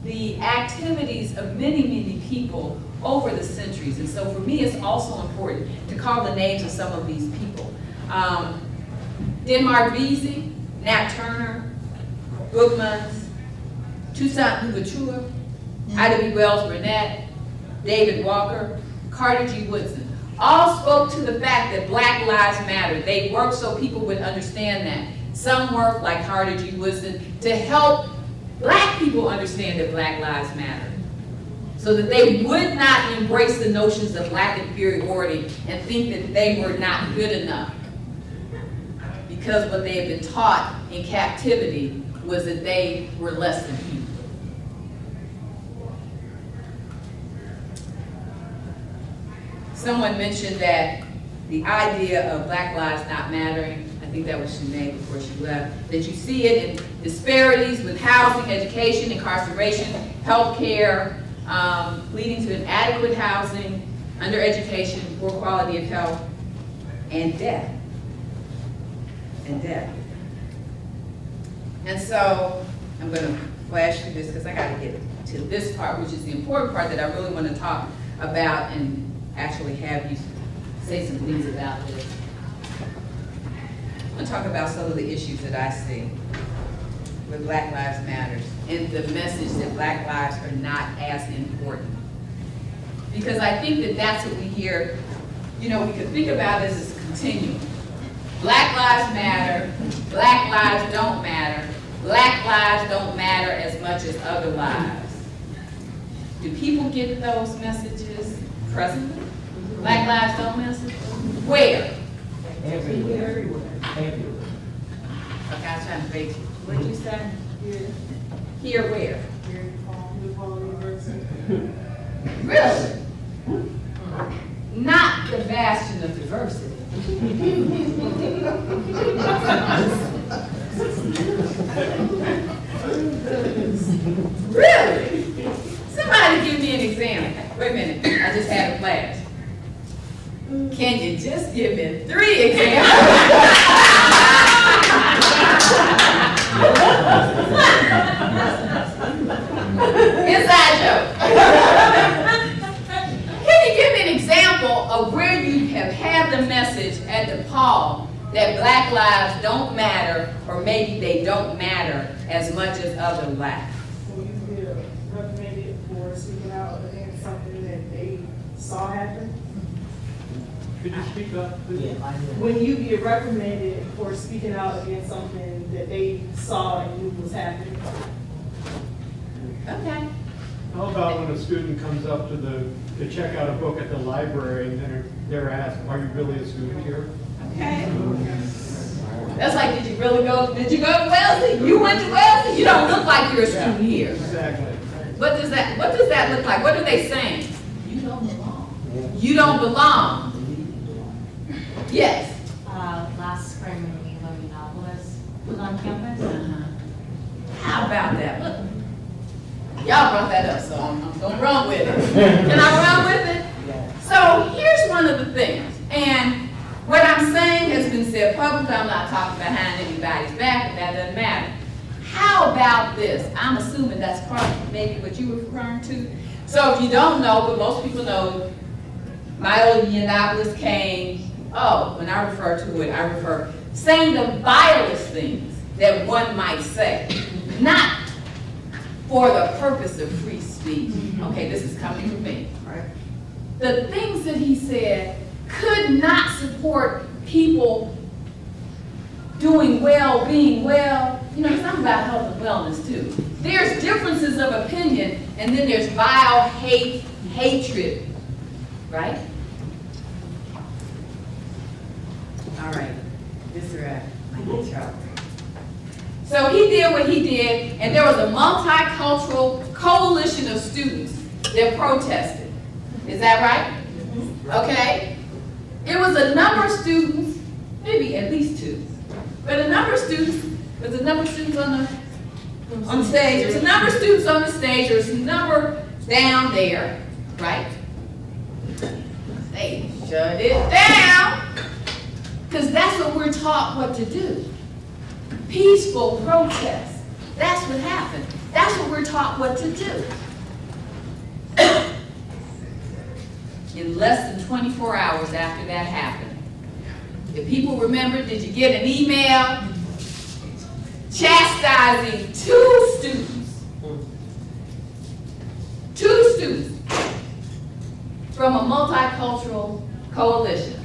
the activities of many, many people over the centuries. And so for me, it's also important to call the names of some of these people. Denmark Vesey, Nat Turner, Bookmans, Toussaint Louverture, Ida B. Wells Burnett, David Walker, Carter G. Woodson, all spoke to the fact that Black Lives Matter. They worked so people would understand that. Some worked, like Carter G. Woodson, to help black people understand that Black Lives Matter, so that they would not embrace the notions of black inferiority and think that they were not good enough. Because what they had been taught in captivity was that they were less than people. Someone mentioned that the idea of Black lives not mattering, I think that was Sinead before she left, that you see it in disparities with housing, education, incarceration, healthcare, leading to inadequate housing, undereducation, poor quality of health, and death. And so I'm going to flash through this because I got to get to this part, which is the important part that I really want to talk about and actually have you say some things about this. I'm going to talk about some of the issues that I see with Black Lives Matter and the message that Black lives are not as important. Because I think that that's what we hear. You know, we could think about this as a continuum. Black lives matter, Black lives don't matter, Black lives don't matter as much as other lives. Do people get those messages presently? Black lives don't matter? Where? Everywhere. Everywhere. Okay, I was trying to bait you. What did you say? Here where? DePaul University. Really? Not the bastion of diversity. Really? Somebody give me an example. Wait a minute, I just had a flash. Can you just give me 3 examples? Inside joke. Can you give me an example of where you have had the message at DePaul that Black lives don't matter, or maybe they don't matter as much as other lives? When you get reprimanded for speaking out against something that they saw happen. Could you speak up, please? Yeah, I know. When you get reprimanded for speaking out against something that they saw and knew was happening. Okay. How about when a student comes up to check out a book at the library and then they're asked, are you really a student here? Okay. That's like, did you go to Wellesley? You went to Wellesley? You don't look like you're a student here. Exactly. What does that look like? What are they saying? You don't belong. You don't belong. Yes. Last spring when we learned Minneapolis was on campus, about that? Look, y'all brought that up, so I'm gonna run with it. Can I run with it? So here's one of the things, and what I'm saying has been said publicly. I'm not talking behind anybody's back, but that doesn't matter. How about this? I'm assuming that's part of maybe what you were referring to. So if you don't know, but most people know, my old Yiannopoulos came, when I refer to it, I refer saying the vilest things that one might say, not for the purpose of free speech. Okay, this is coming from me. Right. The things that he said could not support people doing well, being well. You know, it's not about health and wellness too. There's differences of opinion, and then there's vile hate, hatred, right? All right, Mr. Mitchell. So he did what he did, and there was a multicultural coalition of students that protested. Is that right? Okay. It was a number of students, maybe at least two, but a number of students, there's a number of students on the stage, there's a number of students on the stage, there's a number down there, right? They shut it down, because that's what we're taught what to do. Peaceful protest. That's what happened. That's what we're taught what to do. In less than 24 hours after that happened, if people remember, did you get an email chastising two students from a multicultural coalition,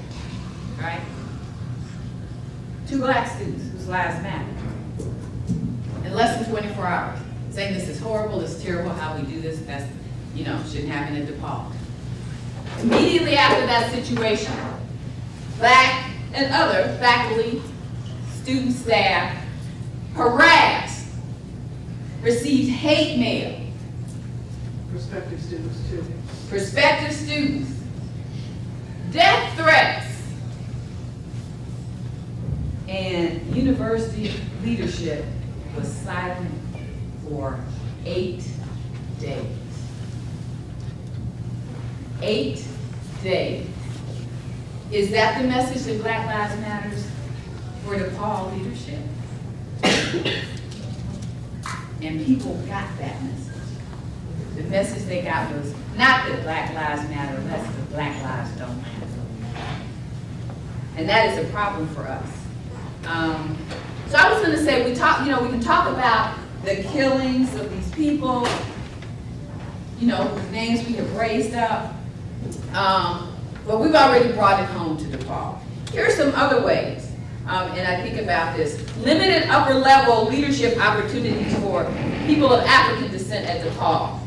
right? Two black students whose lives matter. In less than 24 hours, saying this is horrible, this is terrible, how we do this, that's, shouldn't happen at DePaul. Immediately after that situation, black and other faculty, student staff, harassed, received hate mail. Prospective students too. Prospective students, death threats, and university leadership was silent for 8 days. 8 days. Is that the message that Black Lives Matters for DePaul leadership? And people got that message. The message they got was not that Black Lives Matter less, but Black Lives don't matter. And that is a problem for us. So I was going to say, we can talk about the killings of these people, whose names we have raised up. But we've already brought it home to DePaul. Here are some other ways, and I think about this. Limited upper level leadership opportunities for people of African descent at DePaul.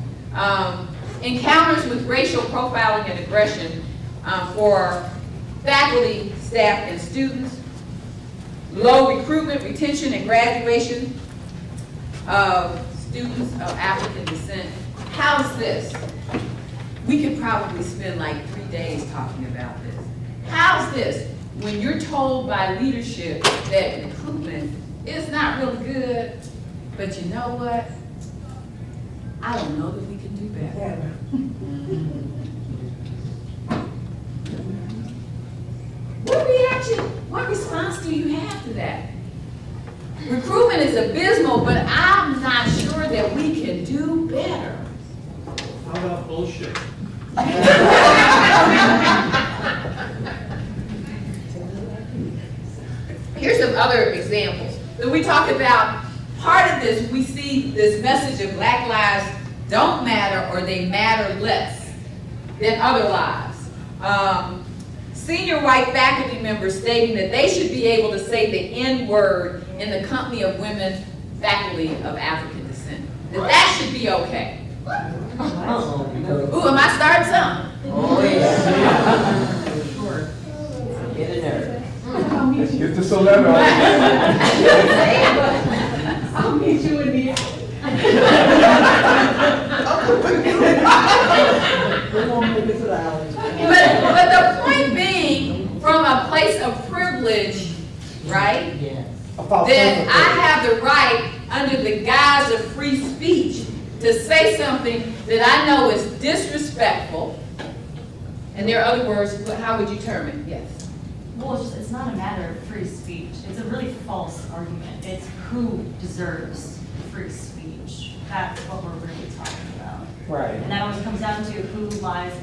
Encounters with racial profiling and aggression for faculty, staff, and students. Low recruitment, retention, and graduation of students of African descent. How's this? We could probably spend like 3 days talking about this. How's this? When you're told by leadership that recruitment is not really good, but you know what? I don't know that we can do better. What reaction, what response do you have to that? Recruitment is abysmal, but I'm not sure that we can do better. How about bullshit? Here's some other examples. When we talk about part of this, we see this message of Black lives don't matter or they matter less than other lives. Senior white faculty members stating that they should be able to say the N-word in the company of women faculty of African descent. That should be okay. Ooh, am I starting something? Oh, yeah. Get a nerve. Get the celebrity. I'll meet you in the end. But the point being, from a place of privilege, right? Yes. That I have the right, under the guise of free speech to say something that I know is disrespectful, and there are other words, but how would you term it? Yes. Well, it's not a matter of free speech. It's a really false argument. It's who deserves free speech. That's what we're really talking about. Right. And that always comes down to whose lives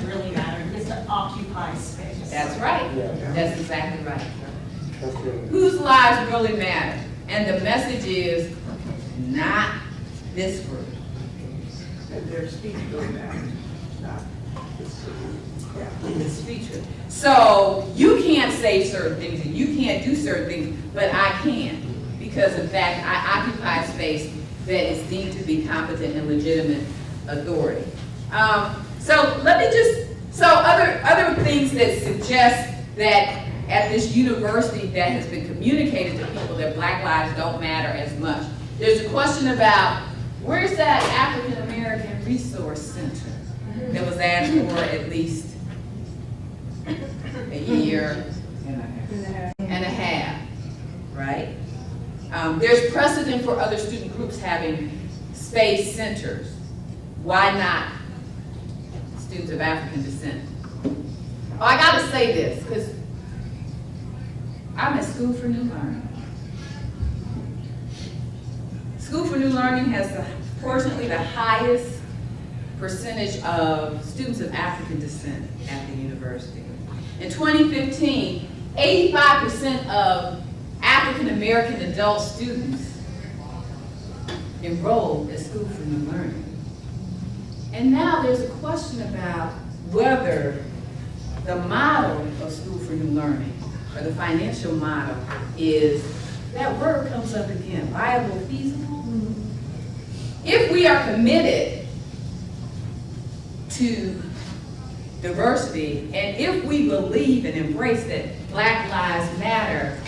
really matter, who gets to occupy space. That's right. Yeah. That's exactly right. That's good. Whose lives really matter? And the message is not this group. And their speech really matters, not, It's featured. So you can't say certain things and you can't do certain things, but I can, because in fact I occupy space that is deemed to be competent and legitimate authority. So let me just, other things that suggest that at this university that has been communicated to people that Black lives don't matter as much. There's a question about where's that African American Resource Center that was asked for at least a year and a half, right? There's precedent for other student groups having space centers. Why not students of African descent? Oh, I gotta say this, because I'm at School for New Learning. School for New Learning has fortunately the highest percentage of students of African descent at the university. In 2015, 85% of African American adult students enrolled at School for New Learning. And now there's a question about whether the model of School for New Learning, or the financial model, is, that word comes up again, viable, feasible? If we are committed to diversity, and if we believe and embrace that Black lives matter,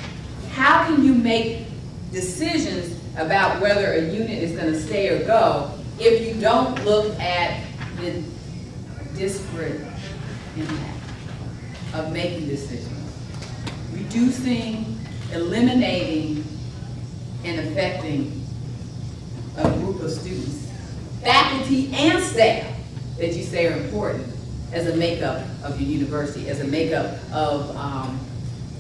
how can you make decisions about whether a unit is going to stay or go if you don't look at the disparate impact of making decisions? Reducing, eliminating, and affecting a group of students, faculty and staff, that you say are important as a makeup of your university, as a makeup of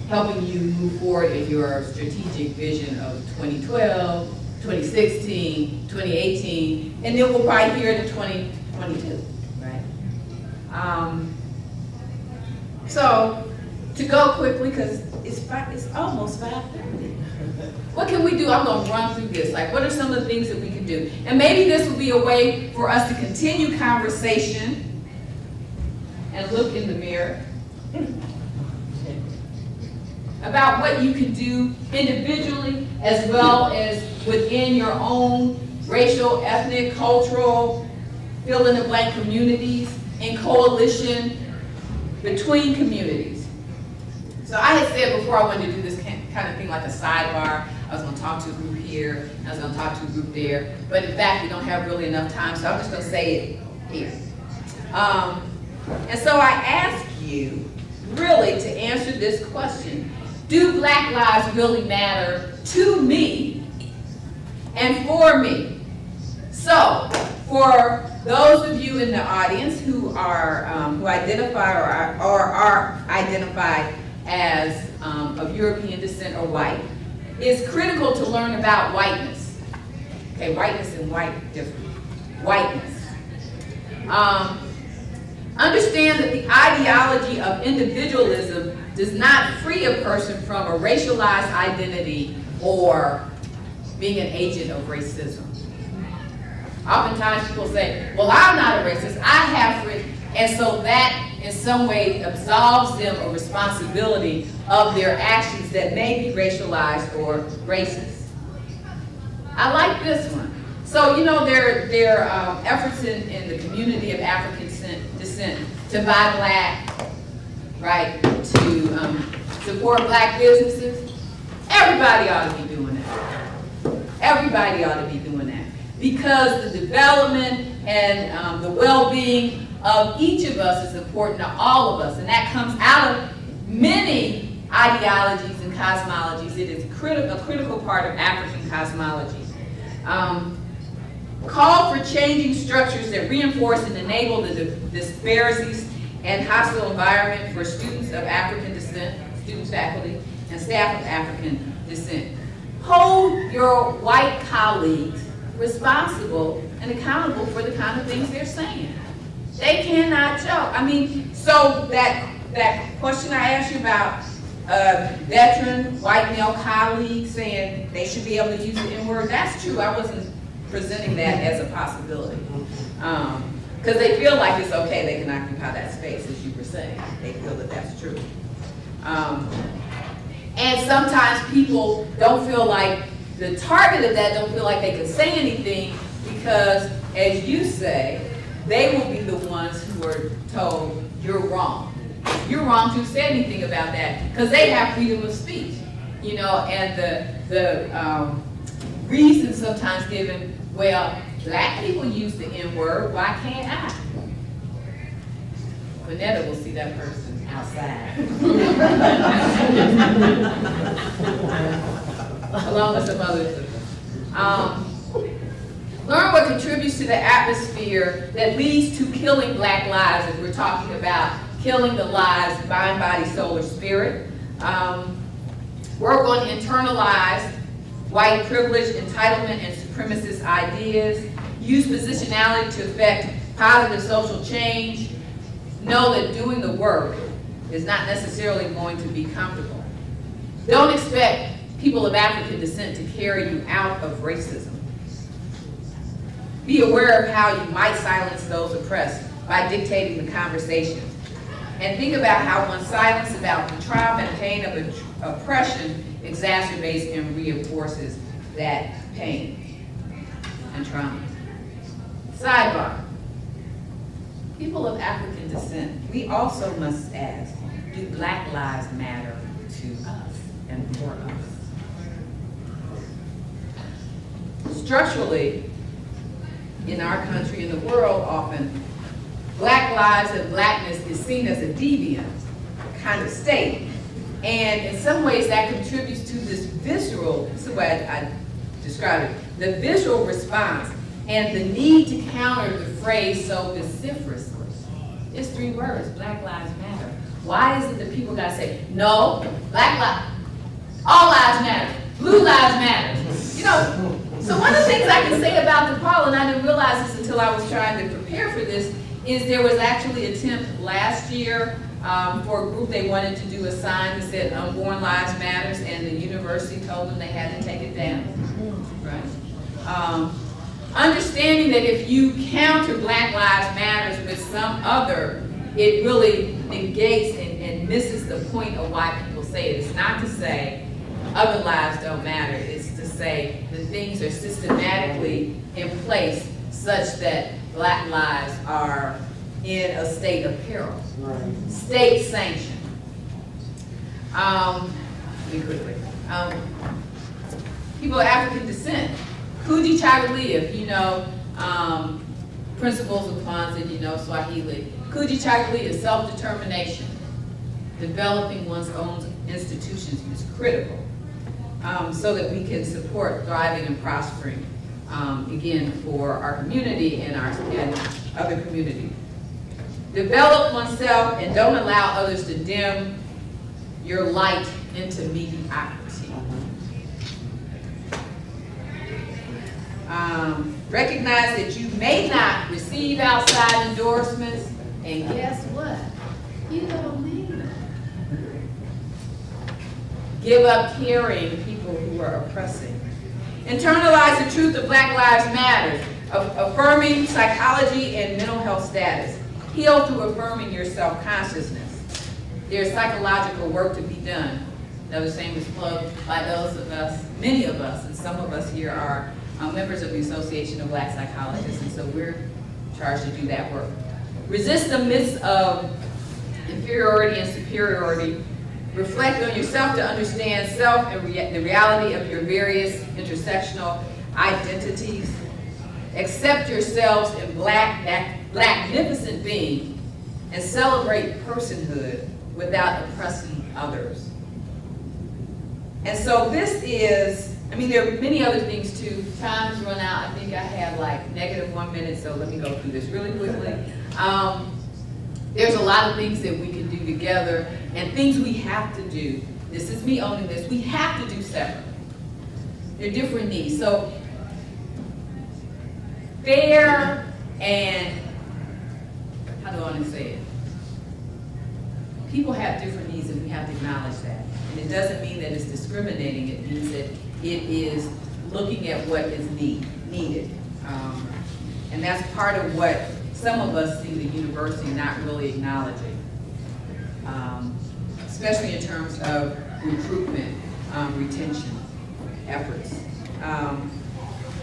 helping you move forward in your strategic vision of 2012, 2016, 2018, and then we'll probably hear to 2022, right? So, to go quickly, because it's almost 5:30. What can we do? I'm going to run through this. Like, what are some of the things that we can do? And maybe this will be a way for us to continue conversation and look in the mirror about what you can do individually as well as within your own racial, ethnic, cultural, fill-in-the-blank communities, in coalition between communities. So I had said before I wanted to do this kind of thing like a sidebar. I was going to talk to a group here, I was going to talk to a group there, but in fact we don't have really enough time, so I'm just going to say it here. And so I ask you really to answer this question: do Black lives really matter to me and for me? So for those of you in the audience who are who identify or are identified as of European descent or white, it's critical to learn about whiteness. Okay, whiteness and white different. Whiteness. Understand that the ideology of individualism does not free a person from a racialized identity or being an agent of racism. Oftentimes people say, well, I'm not a racist, I have free, and so that in some way absolves them of responsibility of their actions that may be racialized or racist. I like this one. So, you know, there are efforts in the community of African descent to buy black, right, to support black businesses. Everybody ought to be doing that. Everybody ought to be doing that. Because the development and the well-being of each of us is important to all of us. And that comes out of many ideologies and cosmologies. It is a critical part of African cosmology. Call for changing structures that reinforce and enable the disparities and hostile environment for students of African descent, students, faculty, and staff of African descent. Hold your white colleagues responsible and accountable for the kind of things they're saying. They cannot joke. I mean, so that question I asked you about veteran white male colleagues saying they should be able to use the N-word, that's true. I wasn't presenting that as a possibility. Because they feel like it's okay, they can occupy that space, as you were saying. They feel that that's true. And sometimes people don't feel like, the target of that don't feel like they can say anything because, as you say, they will be the ones who are told, you're wrong. You're wrong to say anything about that because they have freedom of speech, you know, and the reason sometimes given, well, black people use the N-word, why can't I? Vanetta will see that person outside. Along with some others. Learn what contributes to the atmosphere that leads to killing black lives, if we're talking about killing the lives, mind, body, soul, or spirit. Work on internalized white privilege, entitlement, and supremacist ideas. Use positionality to affect positive social change. Know that doing the work is not necessarily going to be comfortable. Don't expect people of African descent to carry you out of racism. Be aware of how you might silence those oppressed by dictating the conversation. And think about how one's silence about the trauma and pain of oppression exacerbates and reinforces that pain and trauma. Sidebar. People of African descent, we also must ask, do black lives matter to us and for us? Structurally, in our country and the world often, black lives and blackness is seen as a deviant kind of state. And in some ways that contributes to this visceral, this is the way I describe it, the visceral response and the need to counter the phrase so vociferously. It's 3 words, Black Lives Matter. Why is it that people gotta say, no, black lives, all lives matter, blue lives matter? You know, so one of the things I can say about DePaul, and I didn't realize this until I was trying to prepare for this, is there was actually an attempt last year for a group, they wanted to do a sign that said Unborn Lives Matters, and the university told them they had to take it down, right? Understanding that if you counter Black Lives Matters with some other, it really negates and misses the point of why people say it. It's not to say other lives don't matter, it's to say that things are systematically in place such that black lives are in a state of peril. Right. State sanctioned. People of African descent, Kuji Chagaliv, you know, principles of Kwanzaa, you know, Swahili. Kuji Chagaliv is self-determination. Developing one's own institutions is critical so that we can support thriving and prospering, again, for our community and other communities. Develop oneself and don't allow others to dim your light into mediocrity. Recognize that you may not receive outside endorsements, and guess what? You don't need them. Give up carrying people who are oppressing. Internalize the truth of Black Lives Matter, affirming psychology and mental health status. Heal through affirming your self-consciousness. There's psychological work to be done. Another shameless plug by those of us, many of us, and some of us here are members of the Association of Black Psychologists, and so we're charged to do that work. Resist the myths of inferiority and superiority. Reflect on yourself to understand self and the reality of your various intersectional identities. Accept yourselves in magnificent being and celebrate personhood without oppressing others. And so this is I mean, there are many other things too. Time's run out. I think I have like -1 minute, so let me go through this really quickly. There's a lot of things that we can do together and things we have to do. This is me owning this. We have to do separately. They're different needs. So fair and, how do I want to say it? People have different needs and we have to acknowledge that. And it doesn't mean that it's discriminating. It means that it is looking at what is needed. And that's part of what some of us see the university not really acknowledging, especially in terms of recruitment, retention efforts.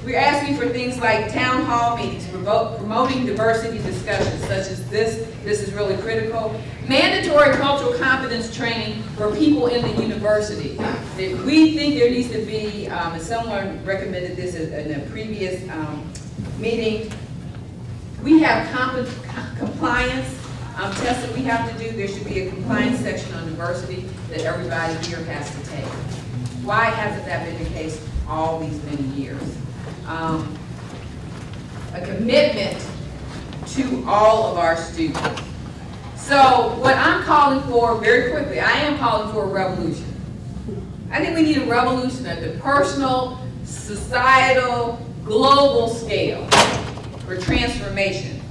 We're asking for things like town hall meetings, promoting diversity discussions such as this. This is really critical. Mandatory cultural competence training for people in the university. We think there needs to be, and someone recommended this in a previous meeting, we have compliance tests that we have to do. There should be a compliance section on diversity that everybody here has to take. Why hasn't that been the case all these many years? A commitment to all of our students. So what I'm calling for, very quickly, I am calling for a revolution. I think we need a revolution at the personal, societal, global scale for transformation.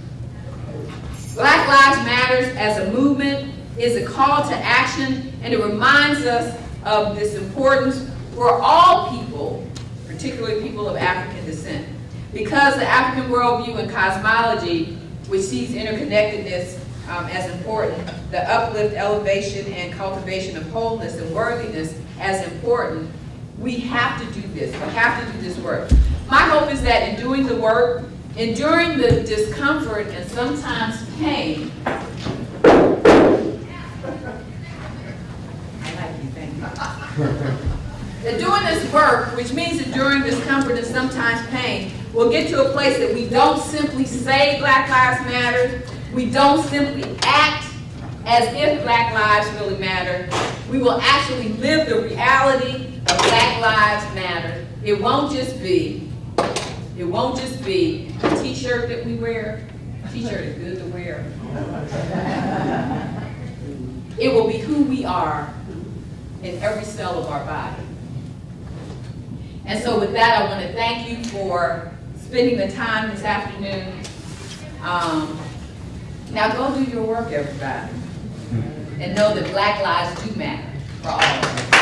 Black Lives Matter as a movement is a call to action, and it reminds us of this importance for all people, particularly people of African descent. Because the African worldview and cosmology, which sees interconnectedness as important, the uplift, elevation, and cultivation of wholeness and worthiness as important, we have to do this. We have to do this work. My hope is that in doing the work, enduring the discomfort and sometimes pain, I like you, thank you. That doing this work, which means enduring discomfort and sometimes pain, we'll get to a place that we don't simply say Black Lives Matter, we don't simply act as if Black lives really matter. We will actually live the reality of Black Lives Matter. It won't just be a t-shirt that we wear. T-shirt is good to wear. It will be who we are in every cell of our body. And so with that, I want to thank you for spending the time this afternoon. Now go do your work, everybody. And know that Black lives do matter for all of us.